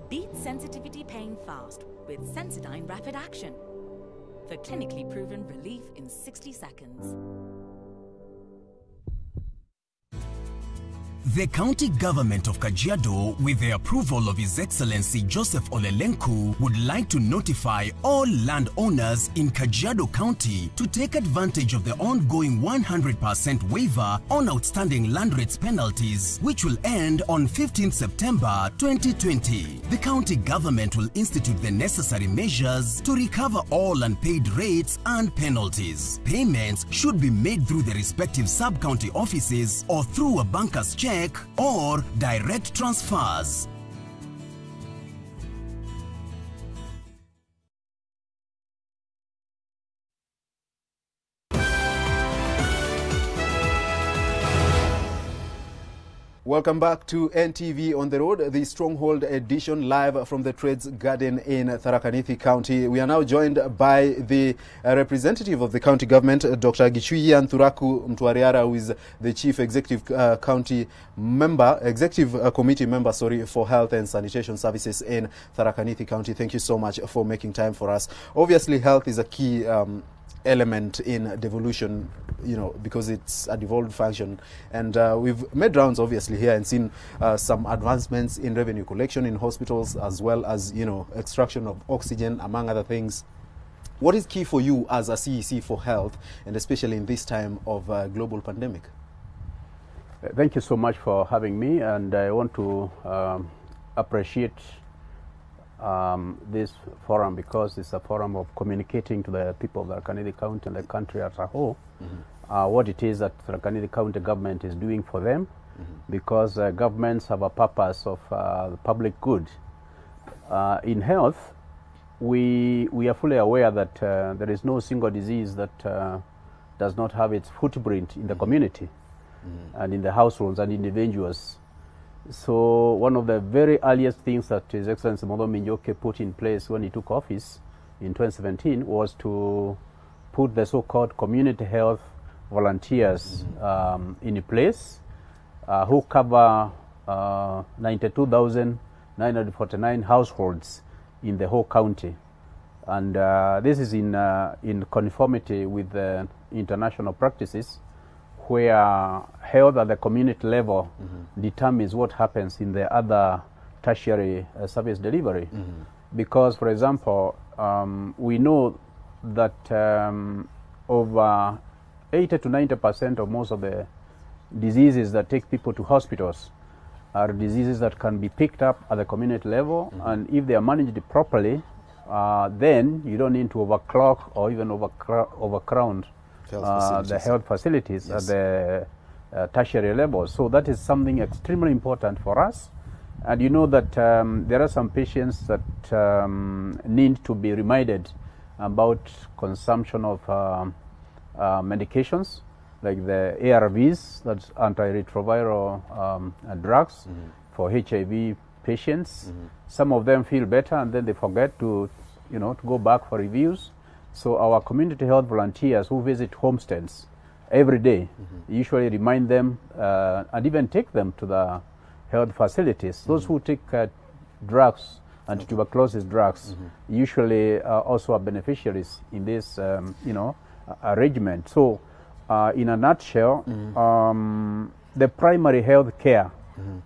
Beat sensitivity pain fast with SENSODYNE Rapid Action for clinically proven relief in 60 seconds. The county government of Kajiado, with the approval of His Excellency Joseph Olelenku, would like to notify all landowners in Kajiado County to take advantage of the ongoing 100% waiver on outstanding land rates penalties, which will end on 15th September 2020. The county government will institute the necessary measures to recover all unpaid rates and penalties. Payments should be made through the respective sub-county offices or through a banker's check or direct transfers. Welcome back to NTV on the Road, the Stronghold edition, live from the Trades Garden in Tharaka Nithi County. We are now joined by the representative of the county government, Dr. Gichui Anthuraku Mtwariara, who is the Chief Executive Committee member, for Health and Sanitation Services in Tharaka Nithi County. Thank you so much for making time for us. Obviously, health is a key element in devolution, because it's a devolved function, and we've made rounds obviously here and seen some advancements in revenue collection in hospitals, as well as extraction of oxygen, among other things. What is key for you as a CEC for health, and especially in this time of global pandemic? Thank you so much for having me, and I want to appreciate this forum, because it's a forum of communicating to the people of Tharaka Nithi County and the country as a whole what it is that Tharaka Nithi County government is doing for them, because governments have a purpose of the public good. In health, we are fully aware that there is no single disease that does not have its footprint in the community and in the households and individuals. So one of the very earliest things that His Excellency Modo Minjoke put in place when he took office in 2017 was to put the so-called community health volunteers in place who cover 92,000 949 households in the whole county. And this is in conformity with the international practices, where health at the community level determines what happens in the other tertiary service delivery. Because, for example, we know that over 80 to 90% of most of the diseases that take people to hospitals are diseases that can be picked up at the community level, and if they are managed properly, then you don't need to overclock or even overcrowd the health facilities at the tertiary level. So that is something extremely important for us. And you know that there are some patients that need to be reminded about consumption of medications, like the ARVs, that's antiretroviral drugs for HIV patients. Some of them feel better and then they forget to go back for reviews. So our community health volunteers who visit homesteads every day usually remind them and even take them to the health facilities. Those who take drugs and tuberculosis drugs usually also are beneficiaries in this arrangement. So in a nutshell, the primary health care,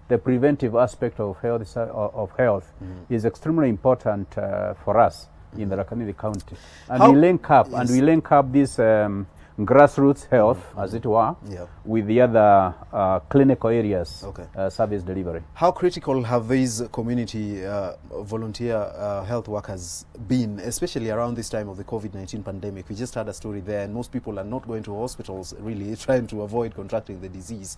the preventive aspect of health is extremely important for us in the Rakanidi County. And we link up this grassroots health, as it were, with the other clinical areas, service delivery. How critical have these community volunteer health workers been, especially around this time of the COVID-19 pandemic? We just had a story there, and most people are not going to hospitals, really, trying to avoid contracting the disease.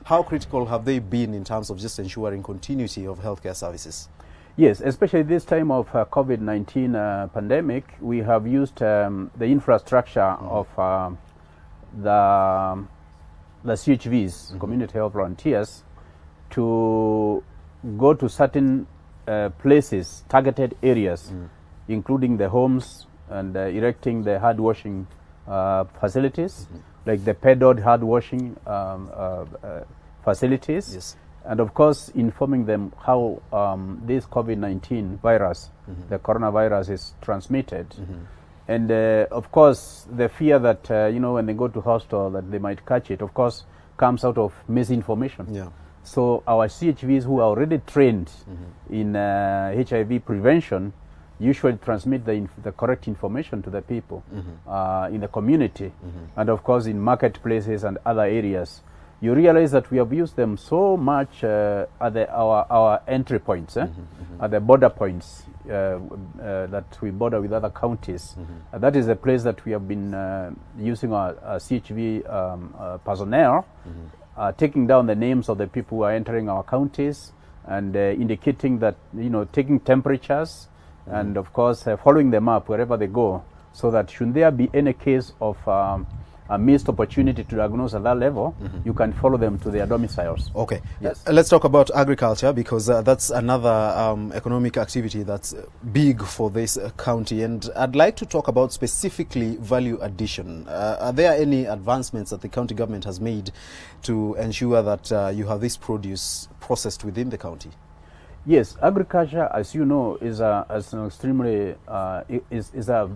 How critical have they been in terms of just ensuring continuity of healthcare services? Yes, especially this time of COVID-19 pandemic, we have used the infrastructure of the CHVs, community health volunteers, to go to certain places, targeted areas, including the homes, and erecting the hand washing facilities, like the pedaled hand washing facilities. And of course, informing them how this COVID-19 virus, the coronavirus, is transmitted. And of course, the fear that, when they go to hospital that they might catch it, of course, comes out of misinformation. So our CHVs who are already trained in HIV prevention usually transmit the correct information to the people in the community, and of course in marketplaces and other areas. You realize that we have used them so much at our entry points, at the border points that we border with other counties. That is the place that we have been using our CHV personnel, taking down the names of the people who are entering our counties, and indicating that, taking temperatures, and of course following them up wherever they go, so that should there be any case of a missed opportunity to diagnose at that level, you can follow them to their domiciles. Okay. Yes. Let's talk about agriculture, because that's another economic activity that's big for this county. And I'd like to talk about specifically value addition. Are there any advancements that the county government has made to ensure that you have this produce processed within the county? Yes, agriculture, as you know, is a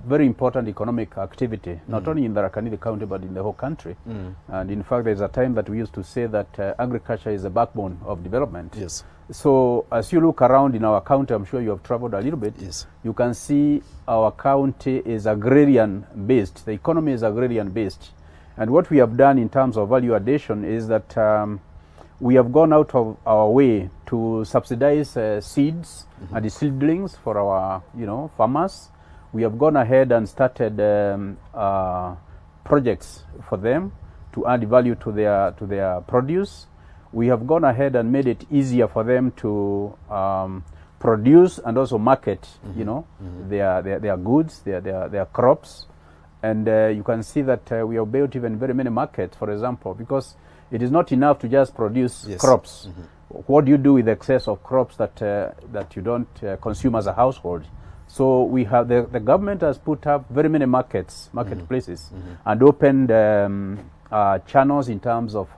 very important economic activity, not only in the Rakanidi County but in the whole country. And in fact, there's a time that we used to say that agriculture is the backbone of development. Yes. So as you look around in our county, I'm sure you have traveled a little bit. Yes. You can see our county is agrarian based. The economy is agrarian based, and what we have done in terms of value addition is that we have gone out of our way to subsidize seeds and the seedlings for our, farmers. We have gone ahead and started projects for them to add value to their produce. We have gone ahead and made it easier for them to produce and also market, their goods, their crops. And you can see that we have built even very many markets, for example, because it is not enough to just produce crops. What do you do with the excess of crops that you don't consume as a household? So we have the government has put up very many marketplaces, and opened channels in terms of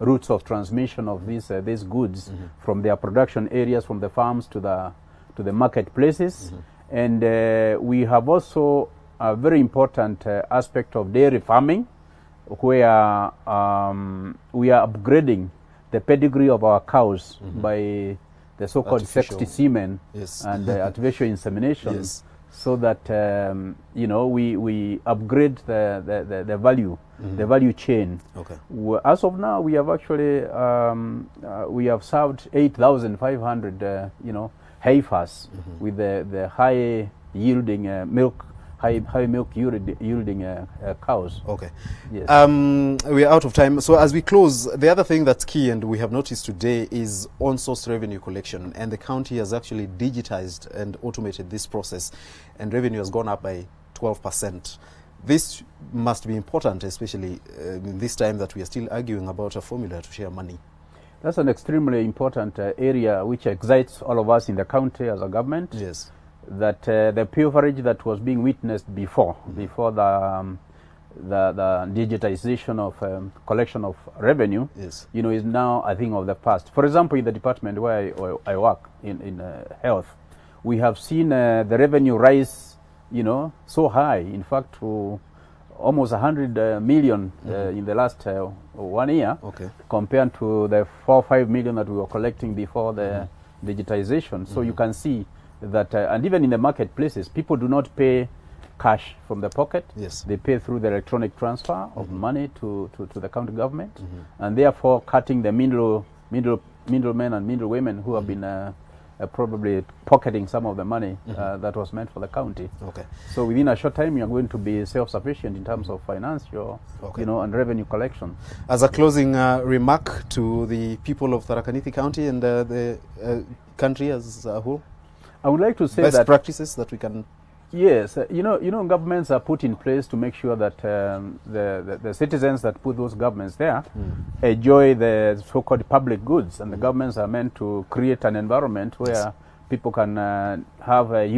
routes of transmission of these goods from their production areas, from the farms to the marketplaces. And we have also a very important aspect of dairy farming, where we are upgrading the pedigree of our cows by the so-called sexty semen and artificial insemination, so that we upgrade the value chain. As of now, we have actually we have served 8,500 heifers with the high yielding milk. High milk yielding cows. Okay. Yes. We are out of time. So as we close, the other thing that's key and we have noticed today is on-source revenue collection. And the county has actually digitized and automated this process. And revenue has gone up by 12%. This must be important, especially in this time that we are still arguing about a formula to share money. That's an extremely important area which excites all of us in the county as a government. Yes. That the pilferage that was being witnessed before the digitization of collection of revenue, is now a thing of the past. For example, in the department where I work in health, we have seen the revenue rise, so high. In fact, to almost 100 million in the last 1 year, compared to the 4 or 5 million that we were collecting before the digitization. So you can see that, and even in the marketplaces, people do not pay cash from the pocket. Yes. They pay through the electronic transfer of money to the county government, and therefore cutting the middlemen and middlewomen who have been probably pocketing some of the money that was meant for the county. Okay. So within a short time, you are going to be self-sufficient in terms of financial, and revenue collection. As a closing remark to the people of Tharaka Nithi County and the country as a whole, I would like to say best practices that we can. Yes, governments are put in place to make sure that the citizens that put those governments there enjoy the so-called public goods, and the governments are meant to create an environment where people can have a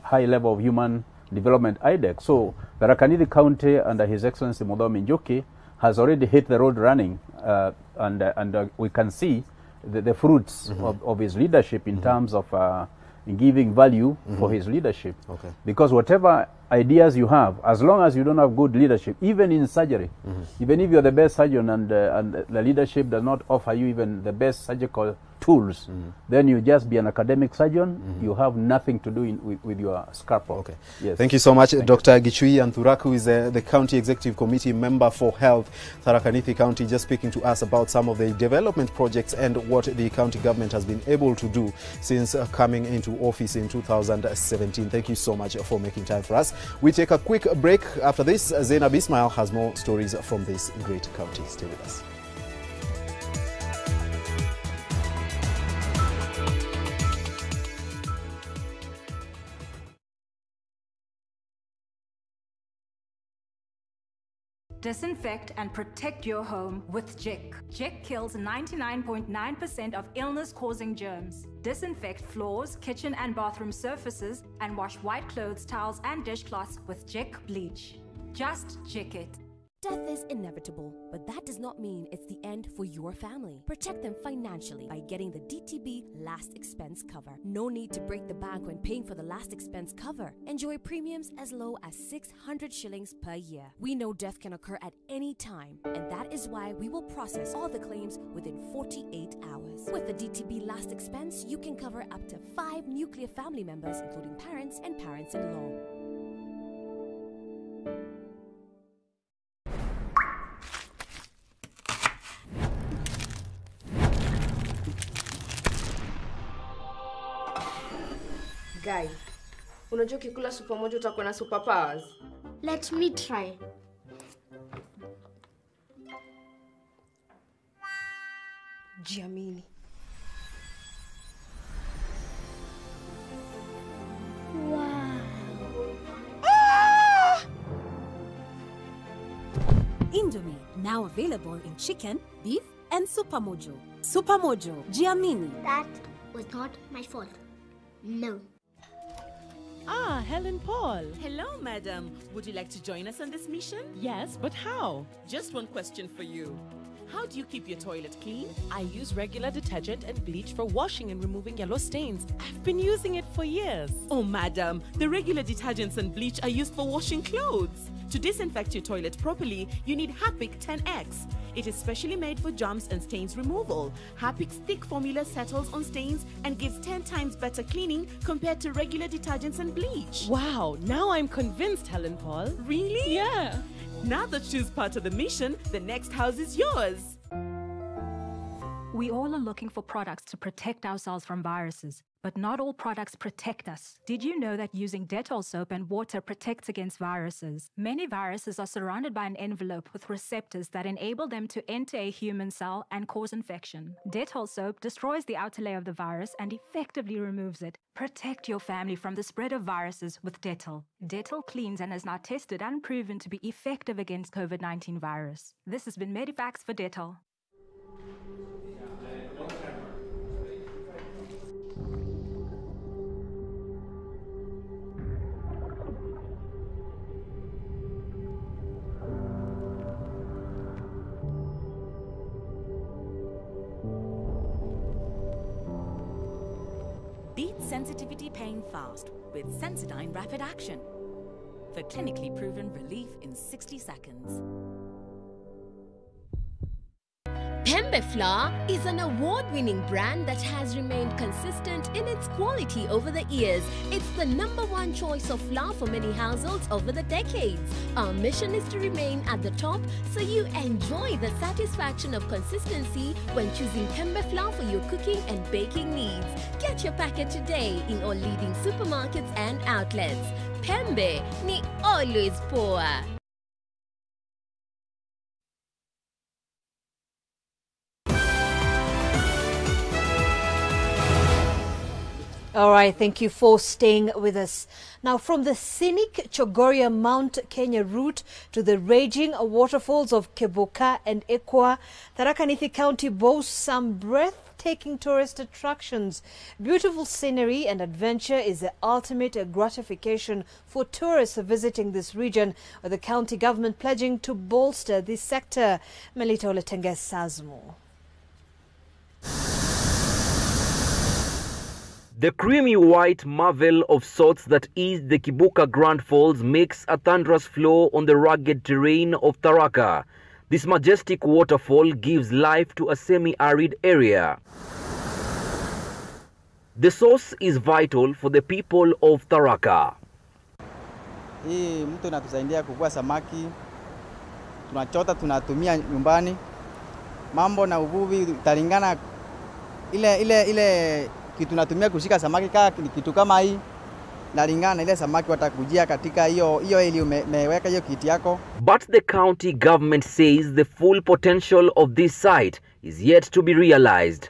high level of human development index. So Tharaka Nithi County under His Excellency Muthomi Njuki has already hit the road running, and we can see the fruits of his leadership in terms of giving value for his leadership. Because whatever ideas you have, as long as you don't have good leadership, even in surgery, even if you're the best surgeon and the leadership does not offer you even the best surgical tools, then you just be an academic surgeon. You have nothing to do with your scalpel. Yes. Thank you so much, Dr. Gichui Anthuraku, who is the County Executive Committee member for Health, Tharaka Nithi County, just speaking to us about some of the development projects and what the county government has been able to do since coming into office in 2017. Thank you so much for making time for us. We take a quick break. After this, Zainab Ismail has more stories from this great county. Stay with us. Disinfect and protect your home with Jik. Jik kills 99.9% of illness-causing germs. Disinfect floors, kitchen and bathroom surfaces, and wash white clothes, towels, and dishcloths with Jik bleach. Just Jik it. Death is inevitable, but that does not mean it's the end for your family. Protect them financially by getting the DTB Last Expense Cover. No need to break the bank when paying for the last expense cover. Enjoy premiums as low as 600 shillings per year. We know death can occur at any time, and that is why we will process all the claims within 48 hours. With the DTB Last Expense, you can cover up to 5 nuclear family members, including parents and parents-in-law. Guy, unajua ukikula supa moja utakuwa na superpowers? Let me try. Jiamini. Wow. Indomie, now available in chicken, beef, and Supermojo. Supermojo, Jiamini. That was not my fault. No. Ah, Helen Paul. Hello, madam. Would you like to join us on this mission? Yes, but how? Just one question for you. How do you keep your toilet clean? I use regular detergent and bleach for washing and removing yellow stains. I've been using it for years. Oh, madam, the regular detergents and bleach are used for washing clothes. To disinfect your toilet properly, you need Harpic 10X. It is specially made for germs and stains removal. Harpic's thick formula settles on stains and gives 10 times better cleaning compared to regular detergents and bleach. Wow, now I'm convinced, Helen Paul. Really? Yeah. Now that she's part of the mission, the next house is yours. We all are looking for products to protect ourselves from viruses, but not all products protect us. Did you know that using Dettol soap and water protects against viruses? Many viruses are surrounded by an envelope with receptors that enable them to enter a human cell and cause infection. Dettol soap destroys the outer layer of the virus and effectively removes it. Protect your family from the spread of viruses with Dettol. Dettol cleans and is now tested and proven to be effective against COVID-19 virus. This has been Medivax for Dettol. Beat sensitivity pain fast with SENSODYNE Rapid Action for clinically proven relief in 60 seconds. Pembe Flour is an award-winning brand that has remained consistent in its quality over the years. It's the #1 choice of flour for many households over the decades. Our mission is to remain at the top so you enjoy the satisfaction of consistency when choosing Pembe Flour for your cooking and baking needs. Get your packet today in all leading supermarkets and outlets. Pembe ni always poor. All right, thank you for staying with us. Now, from the scenic Chogoria Mount Kenya route to the raging waterfalls of Keboka and Ekwa, Tharaka Nithi County boasts some breathtaking tourist attractions. Beautiful scenery and adventure is the ultimate gratification for tourists visiting this region, with the county government pledging to bolster this sector. Melita Oletenge says more. The creamy white marvel of sorts that is the Kibuka Grand Falls makes a thunderous flow on the rugged terrain of Tharaka. This majestic waterfall gives life to a semi-arid area. The source is vital for the people of Tharaka. Hii mto inatusaidia kuvua samaki, tunachota tunatumia nyumbani. Mambo na uvuvi talingana ile kitu natumia kushika samaki kitu kama hii nalingana ile samaki watakujia katika hiyo ili umeweka hiyo kiti yako. But the county government says the full potential of this site is yet to be realized.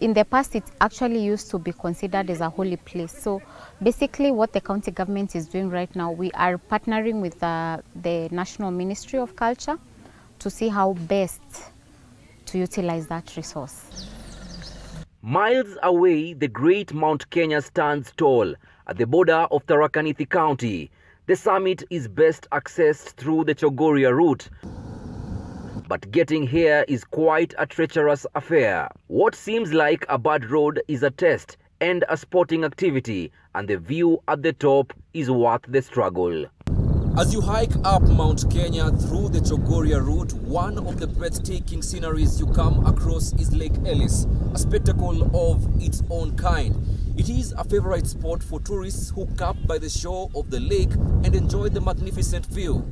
In the past, it actually used to be considered as a holy place. So basically what the county government is doing right now, we are partnering with the National Ministry of Culture to see how best to utilize that resource. Miles away, the great Mount Kenya stands tall at the border of Tharaka Nithi County. The summit is best accessed through the Chogoria route. But getting here is quite a treacherous affair. What seems like a bad road is a test and a sporting activity, and the view at the top is worth the struggle. As you hike up Mount Kenya through the Chogoria route, one of the breathtaking sceneries you come across is Lake Ellis, a spectacle of its own kind. It is a favorite spot for tourists who camp by the shore of the lake and enjoy the magnificent view.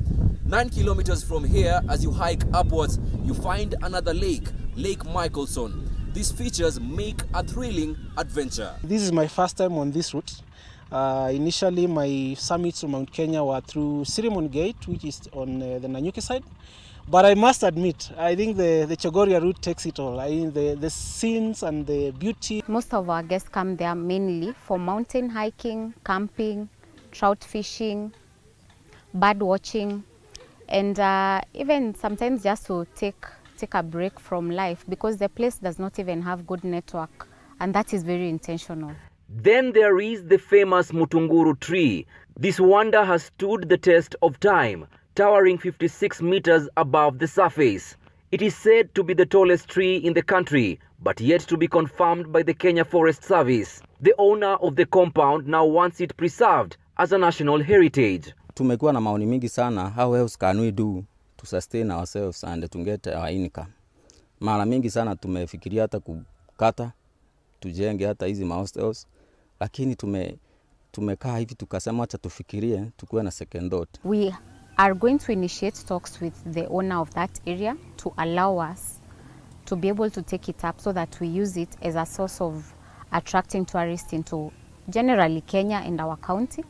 9 kilometers from here, as you hike upwards, you find another lake, Lake Michelson. These features make a thrilling adventure. This is my first time on this route. Initially, my summits on Mount Kenya were through Ceremony Gate, which is on the Nanyuki side. But I must admit, I think the Chogoria route takes it all. I mean, the scenes and the beauty. Most of our guests come there mainly for mountain hiking, camping, trout fishing, bird watching, and even sometimes just to take a break from life, because the place does not even have good network, and that is very intentional. Then there is the famous Mutunguru tree. This wonder has stood the test of time, towering 56 meters above the surface. It is said to be the tallest tree in the country, but yet to be confirmed by the Kenya Forest Service. The owner of the compound now wants it preserved as a national heritage. Tumekuwa na maoni mingi sana, how else can we do to sustain ourselves and to get our income. Mara mingi sana tumefikiria hata kukata, tujenge hata hizi hostels, lakini tumekaa hivi tukasema acha tufikirie, tukuwe na second thought. We are going to initiate talks with the owner of that area to allow us to be able to take it up so that we use it as a source of attracting tourists into generally Kenya and our county.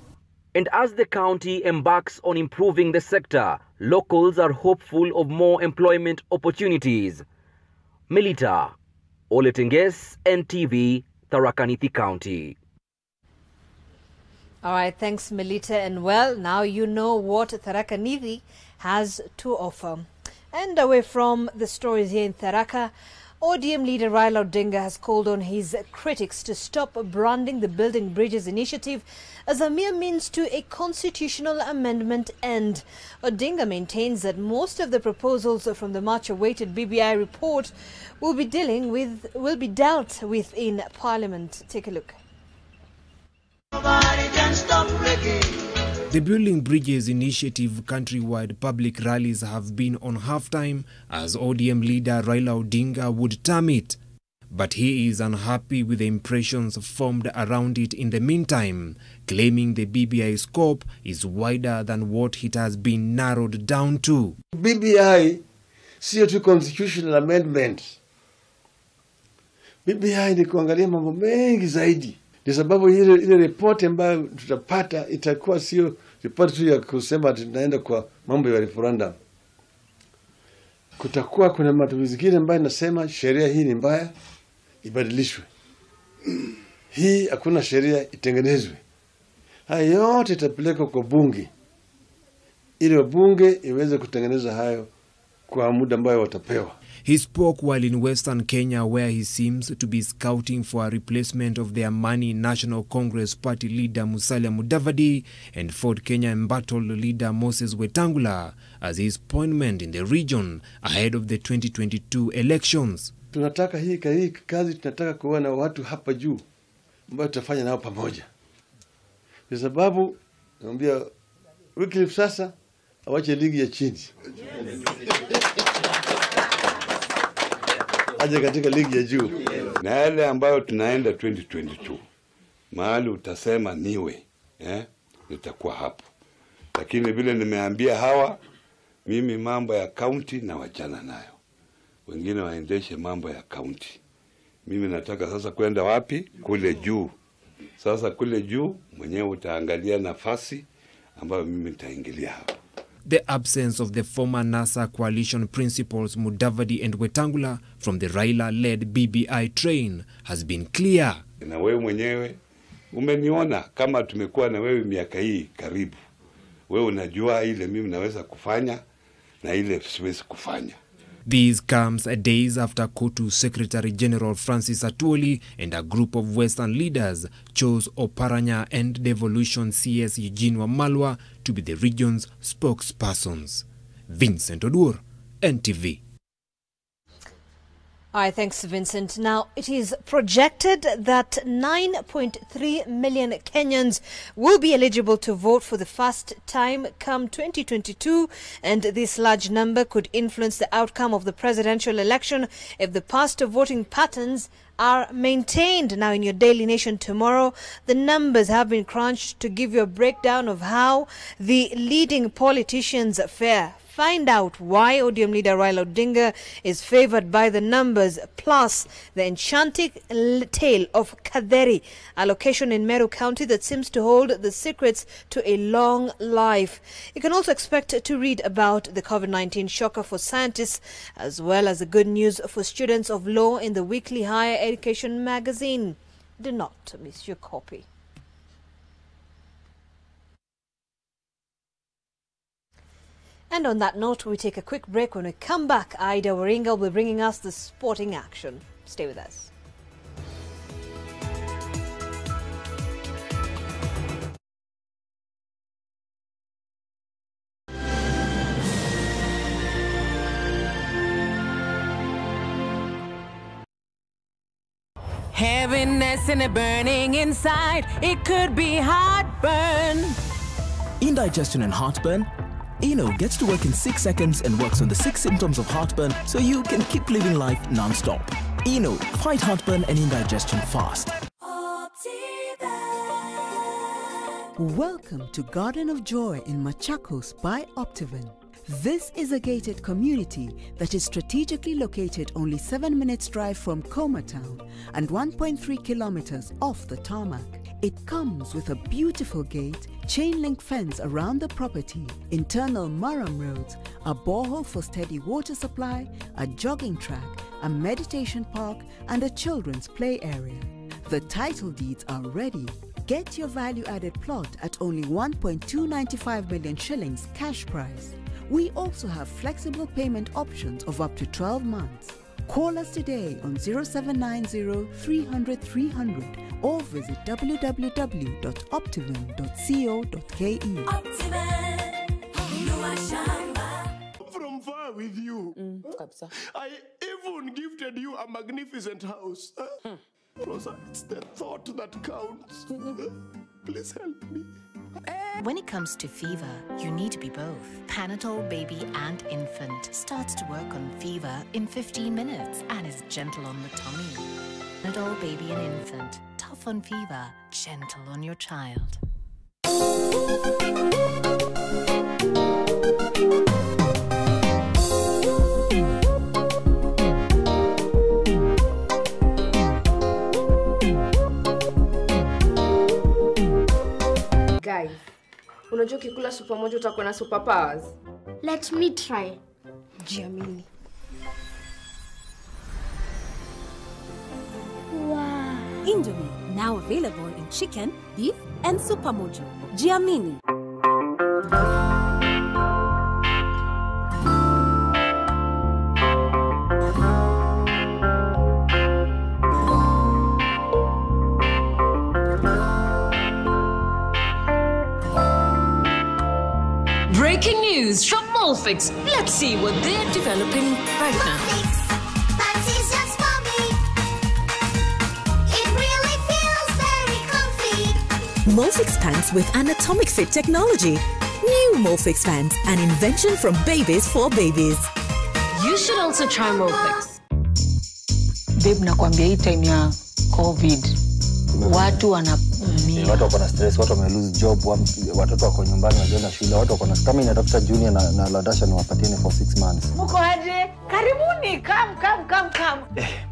And as the county embarks on improving the sector, locals are hopeful of more employment opportunities. Melita Oletenges, NTV, Tharaka Nithi County. All right, thanks, Melita. And well, now you know what Tharaka Nithi has to offer. And away from the stories here in Tharaka, ODM leader Raila Odinga has called on his critics to stop branding the Building Bridges initiative as a mere means to a constitutional amendment end. Odinga maintains that most of the proposals from the much-awaited BBI report will be dealt with in Parliament. Take a look. The Building Bridges initiative countrywide public rallies have been on half-time, as ODM leader Raila Odinga would term it. But he is unhappy with the impressions formed around it in the meantime, claiming the BBI scope is wider than what it has been narrowed down to. BBI sio tu constitutional amendment. BBI ni kuangalia mambo mengi zaidi. Ni sababu ile report ambayo tutapata itakuwa sio report tu ya kusema tunaenda kwa mambo ya referendum. Kutakuwa kuna matumizi mengine ambayo nasema sheria hii ni mbaya, ibadilishwe. Hii hakuna sheria itengenezwe. Hayo yote itapelekwa kwa bunge, ili bunge iweze kutengeneza hayo kwa muda ambao watapewa. He spoke while in Western Kenya, where he seems to be scouting for a replacement of the Amani National Congress Party leader Musalia Mudavadi and Ford Kenya embattled leader Moses Wetangula as his appointment in the region ahead of the 2022 elections. Tunataka hii kazi tunataka kuwa na watu hapa juu ambao tutafanya nao pamoja. Kwa sababu naambia Wycliffe sasa awache ligi ya chini. Aje katika ligi ya juu. Na yale ambayo tunaenda 2022. Mahali utasema niwe, nitakuwa hapo. Lakini vile nimeambia hawa, mimi mambo ya county na wachana nayo. Wengine waendeshe mambo ya county. Mimi nataka sasa kwenda wapi? Kule juu. Sasa kule juu mwenyewe utaangalia nafasi ambayo mimi nitaingilia hapo. The absence of the former NASA coalition principals Mudavadi and Wetangula from the Raila-led BBI train has been clear. Na wewe mwenyewe umeniona kama tumekuwa na wewe miaka hii karibu. Wewe unajua ile mimi naweza kufanya na ile siwezi kufanya. This comes days after KOTU Secretary General Francis Atwoli and a group of Western leaders chose Oparanya and Devolution CS Eugene Wamalwa to be the region's spokespersons. Vincent Odur, NTV. All right, thanks, Vincent. Now, it is projected that 9.3 million Kenyans will be eligible to vote for the first time come 2022, and this large number could influence the outcome of the presidential election if the past voting patterns are maintained. Now, in your Daily Nation tomorrow, the numbers have been crunched to give you a breakdown of how the leading politicians fare. Find out why ODM leader Raila Odinga is favored by the numbers, plus the enchanting tale of Kaderi, a location in Meru County that seems to hold the secrets to a long life. You can also expect to read about the COVID-19 shocker for scientists, as well as the good news for students of law in the weekly Higher Education magazine. Do not miss your copy. And on that note, we take a quick break. When we come back, Aida Waringa will be bringing us the sporting action. Stay with us. Heaviness and a burning inside, it could be heartburn. Indigestion and heartburn? Eno gets to work in 6 seconds and works on the 6 symptoms of heartburn so you can keep living life non-stop. Eno, fight heartburn and indigestion fast. Welcome to Garden of Joy in Machakos by Optiven. This is a gated community that is strategically located only 7 minutes drive from Coma Town and 1.3 kilometers off the tarmac. It comes with a beautiful gate, chain link fence around the property, internal Murram roads, a borehole for steady water supply, a jogging track, a meditation park and a children's play area. The title deeds are ready. Get your value-added plot at only 1.295 million shillings cash price. We also have flexible payment options of up to 12 months. Call us today on 0790 300 300 or visit www.optiven.co.ke. From far with you. I even gifted you a magnificent house. Rosa, it's the thought that counts. Please help me. When it comes to fever, you need to be both. Panadol Baby and Infant starts to work on fever in 15 minutes and is gentle on the tummy. Panadol Baby and Infant, tough on fever, gentle on your child. Guys, unajua ukikula supu moja utakuwa na superpowers? Let me try. Jiamini. Wow. Indomie, now available in chicken, beef, and Supermojo. Giamini. Breaking news from Molfix. Let's see what they're developing right now. Molfix pants with anatomic fit technology. New Molfix pants, an invention from babies for babies. You should also try Molfix. Babe, nakwambia hii time ya COVID, watu watu wako na stress, watu wame lose job, watoto wako nyumbani wajaenda shule, watu wako na kama inatafuta junior na ladasha ni wapatiane for 6 months. Mko aje? Karibuni, come.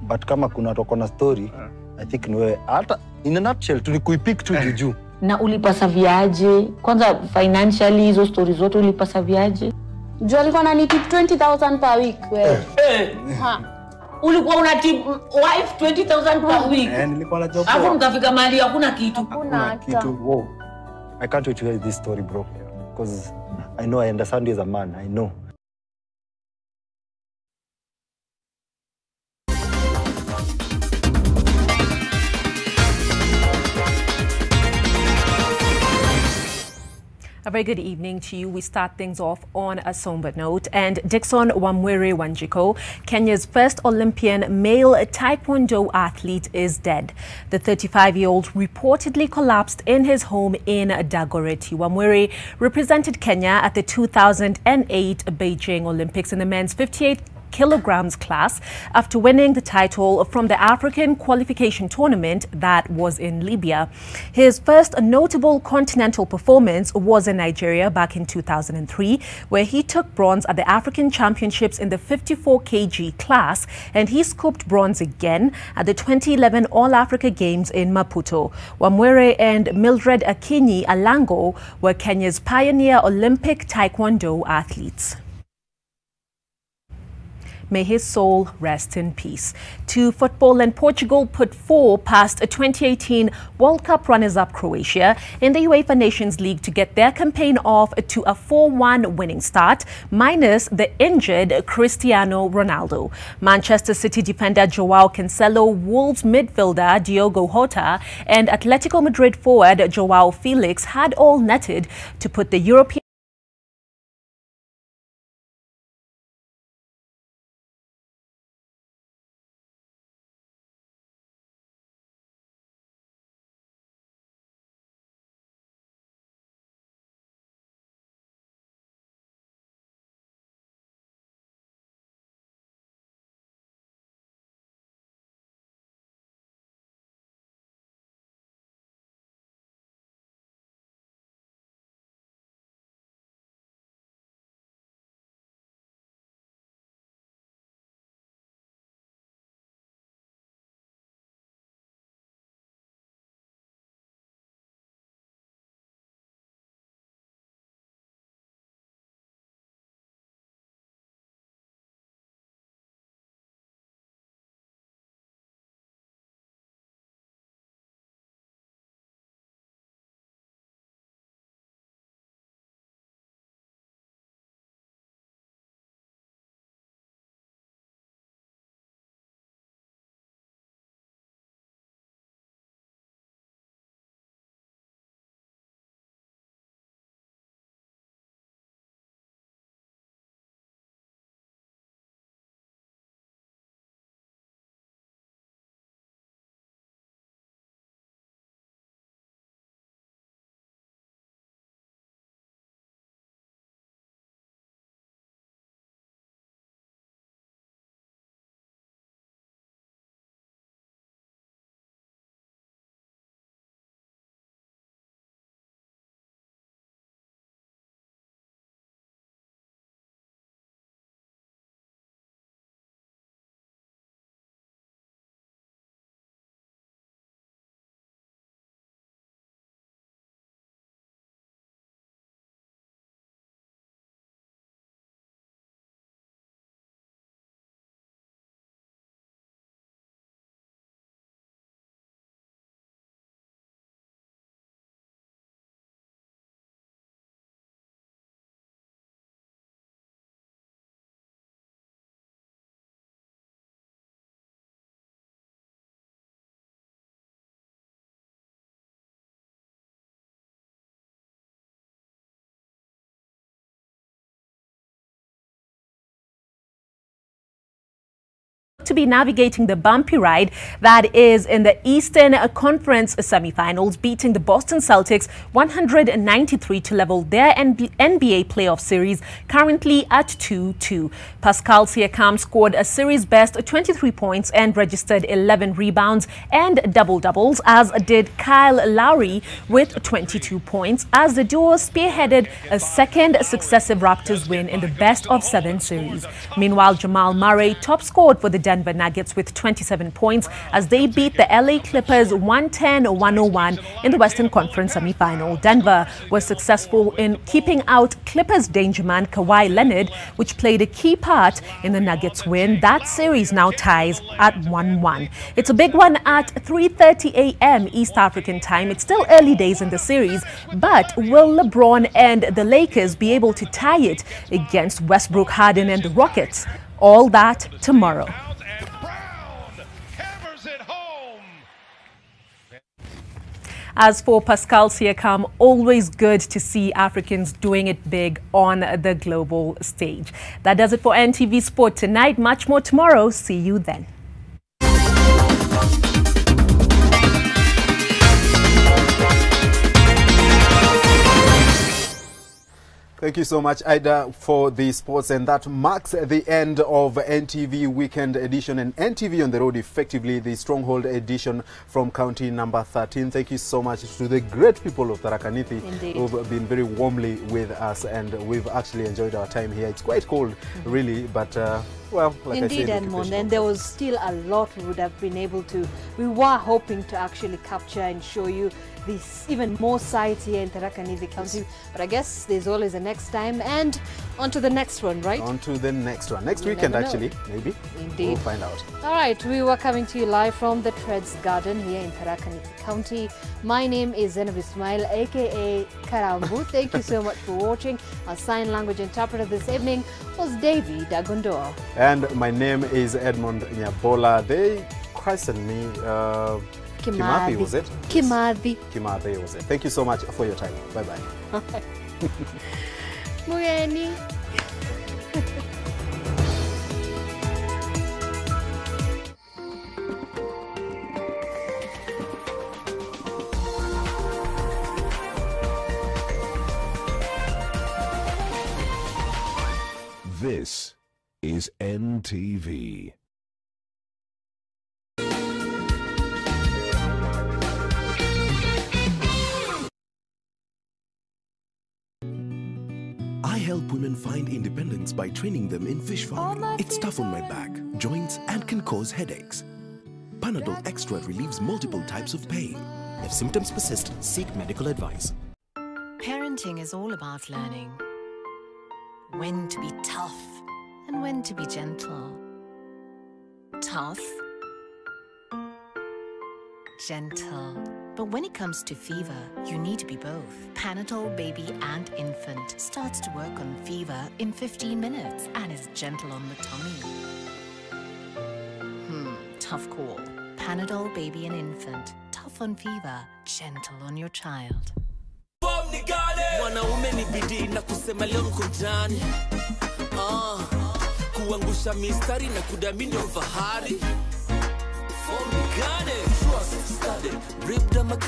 But kama kuna watu wako na story, I think ni wewe. Hata in a nutshell tulikuipick tu juju. Na ulipasa viaje? Kwanza financially hizo stories zote ulipasa viaje? Jua alikuwa ananitip 20,000 per week wewe. Ha. Ulikuwa unatip wife 20,000 per week. Nilikuwa na job. Hapo mkafika mahali hakuna kitu. Hakuna kitu. Wow. I can't wait to hear this story, bro. Because I know I understand you as a man. I know. A very good evening to you. We start things off on a somber note. And Dickson Wamwere Wanjiko, Kenya's first Olympian male Taekwondo athlete, is dead. The 35-year-old reportedly collapsed in his home in Dagoretti. Wamwere represented Kenya at the 2008 Beijing Olympics in the men's 58 kilograms class after winning the title from the African qualification tournament that was in Libya. His first notable continental performance was in Nigeria back in 2003, where he took bronze at the African Championships in the 54 kg class, and he scooped bronze again at the 2011 All-Africa Games in Maputo. Wamwere and Mildred Akinyi Alango were Kenya's pioneer Olympic Taekwondo athletes. May his soul rest in peace. To football, and Portugal put 4 past a 2018 World Cup runners-up Croatia in the UEFA Nations League to get their campaign off to a 4-1 winning start, minus the injured Cristiano Ronaldo. Manchester City defender Joao Cancelo, Wolves midfielder Diogo Jota, and Atletico Madrid forward Joao Felix had all netted to put the European to be navigating the bumpy ride that is in the Eastern Conference semifinals, beating the Boston Celtics 193 to level their NBA playoff series, currently at 2-2. Pascal Siakam scored a series best 23 points and registered 11 rebounds and double-doubles, as did Kyle Lowry with 22 points, as the duo spearheaded a second successive Raptors win in the best-of-7 series. Meanwhile, Jamal Murray top-scored for the Denver Nuggets with 27 points as they beat the LA Clippers 110-101 in the Western Conference semifinal. Denver was successful in keeping out Clippers danger man Kawhi Leonard, which played a key part in the Nuggets win. That series now ties at 1-1. It's a big one at 3:30 a.m. East African time. It's still early days in the series, but will LeBron and the Lakers be able to tie it against Westbrook, Harden and the Rockets? All that tomorrow. As for Pascal Siakam, always good to see Africans doing it big on the global stage. That does it for NTV Sport tonight. Much more tomorrow. See you then. Thank you so much, Ida, for the sports, and that marks the end of NTV Weekend Edition and NTV on the Road, effectively the Stronghold Edition from county number 13. Thank you so much to the great people of Tharaka Nithi who've been very warmly with us, and we've actually enjoyed our time here. It's quite cold, really, but well, like indeed, I said, Edmond, and there was still a lot we would have been able to. We were hoping to actually capture and show you this even more sites here in Tharaka Nithi County, but I guess there's always a next time, and on to the next one, right? On to the next one. Next weekend, actually, maybe. Indeed. We'll find out. All right, we were coming to you live from the Treads Garden here in Tharaka Nithi County. My name is Zainab Ismail, aka Karambu. Thank you so much for watching. Our sign language interpreter this evening was David Agundoa. And my name is Edmond Nyabola. They christened me Kimathi, was it? Kimathi. Yes. Kimathi was it. Thank you so much for your time. Bye-bye. Mugeni. This is NTV. I help women find independence by training them in fish farming. It's tough on my back, joints, and can cause headaches. Panadol Extra relieves multiple types of pain. If symptoms persist, seek medical advice. Parenting is all about learning when to be tough and when to be gentle. Tough, gentle. But when it comes to fever, you need to be both. Panadol Baby and Infant starts to work on fever in 15 minutes and is gentle on the tummy. Tough call. Panadol Baby and Infant. Tough on fever, gentle on your child. Mwanaume ni bidii na kusema leo mkunjani. Kuangusha mistari na kudamini ufahari. Trust, study, ripped